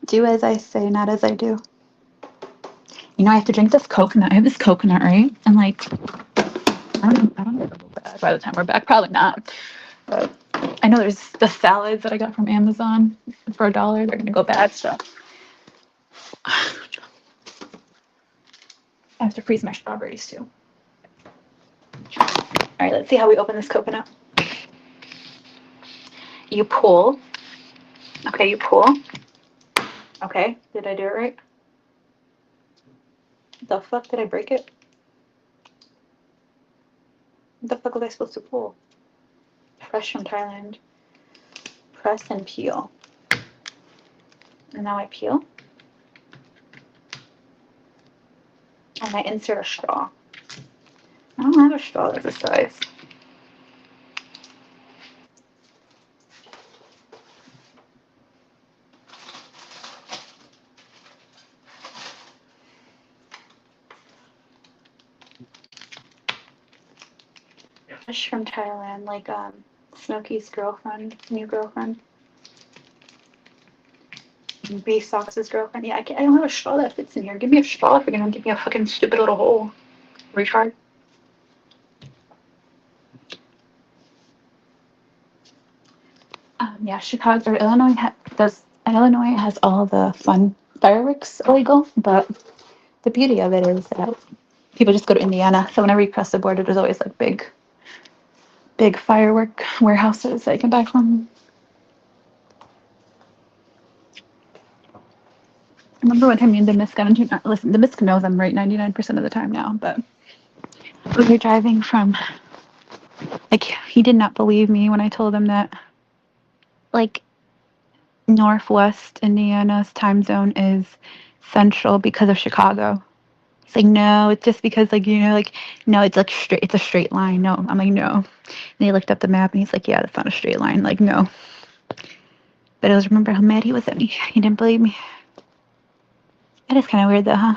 Do as I say, not as I do. I have to drink this coconut. I have this coconut, right? And like, I don't know if it'll go bad by the time we're back. Probably not. But I know there's the salads that I got from Amazon for $1. They're gonna go bad, so I have to freeze my strawberries too. All right, let's see how we open this coconut. You pull. Okay, you pull. Okay, did I do it right? The fuck did I break it? What the fuck was I supposed to pull? Fresh from Thailand. Press and peel. And now I peel. And I insert a straw. I don't have a straw that's this size. Fresh from Thailand, like Smokey's girlfriend, new girlfriend. B Sox's girlfriend. Yeah, I don't have a straw that fits in here. Give me a straw if you're gonna give me a fucking stupid little hole. Retard. Yeah, Chicago or Illinois has all the fun fireworks illegal, but the beauty of it is that people just go to Indiana. So whenever you cross the border, there's always like big firework warehouses that you can buy from. I remember one time me and the Miss got into listen, the Miss knows I'm right 99% of the time now, but we were driving from like he did not believe me when I told him that like Northwest Indiana's time zone is central because of Chicago. It's like, no, it's just because, like, like, no, it's like straight, it's a straight line. No, I'm like, no. And he looked up the map and he's like, yeah, that's not a straight line. Like, no. But I was remember how mad he was at me. He didn't believe me. That is kind of weird, though, huh?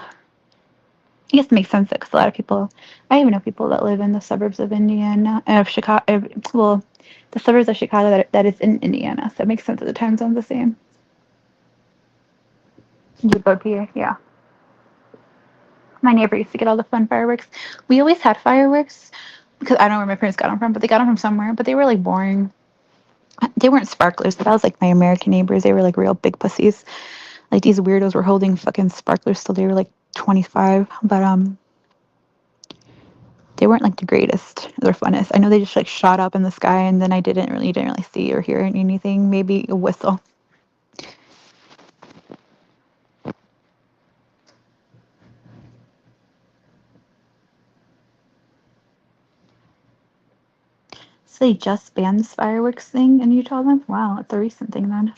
I guess it makes sense because a lot of people, I even know people that live in the suburbs of Indiana, of Chicago, well, the suburbs of Chicago that is in Indiana. So it makes sense that the time zone's the same. You both here, yeah. My neighbor used to get all the fun fireworks. We always had fireworks because I don't know where my parents got them from, but they got them from somewhere. But they were like boring. They weren't sparklers. That was like my American neighbors. They were like real big pussies. Like these weirdos were holding fucking sparklers till they were like 25. But they weren't like the greatest or funnest. I know they just like shot up in the sky, and then I didn't really see or hear anything. Maybe a whistle. So they just banned this fireworks thing in Utah then? Wow, it's a recent thing then.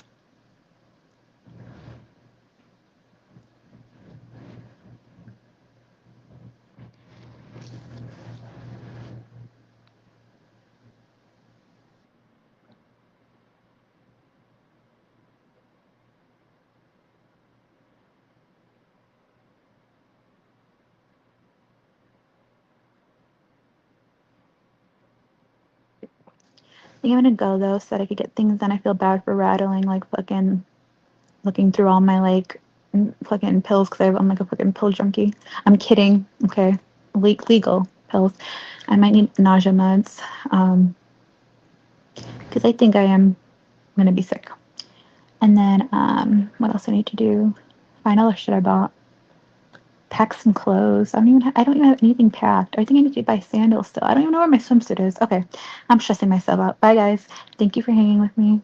I think I'm gonna go though so that I could get things done. I feel bad for rattling like fucking looking through all my like fucking pills because I'm like a fucking pill junkie. I'm kidding. Okay, legal pills. I might need nausea meds because I think I am gonna be sick. And then what else I need to do? Find all the shit I bought. Pack some clothes. I don't even have anything packed. I think I need to buy sandals still. I don't even know where my swimsuit is. Okay, I'm stressing myself out. Bye guys. Thank you for hanging with me.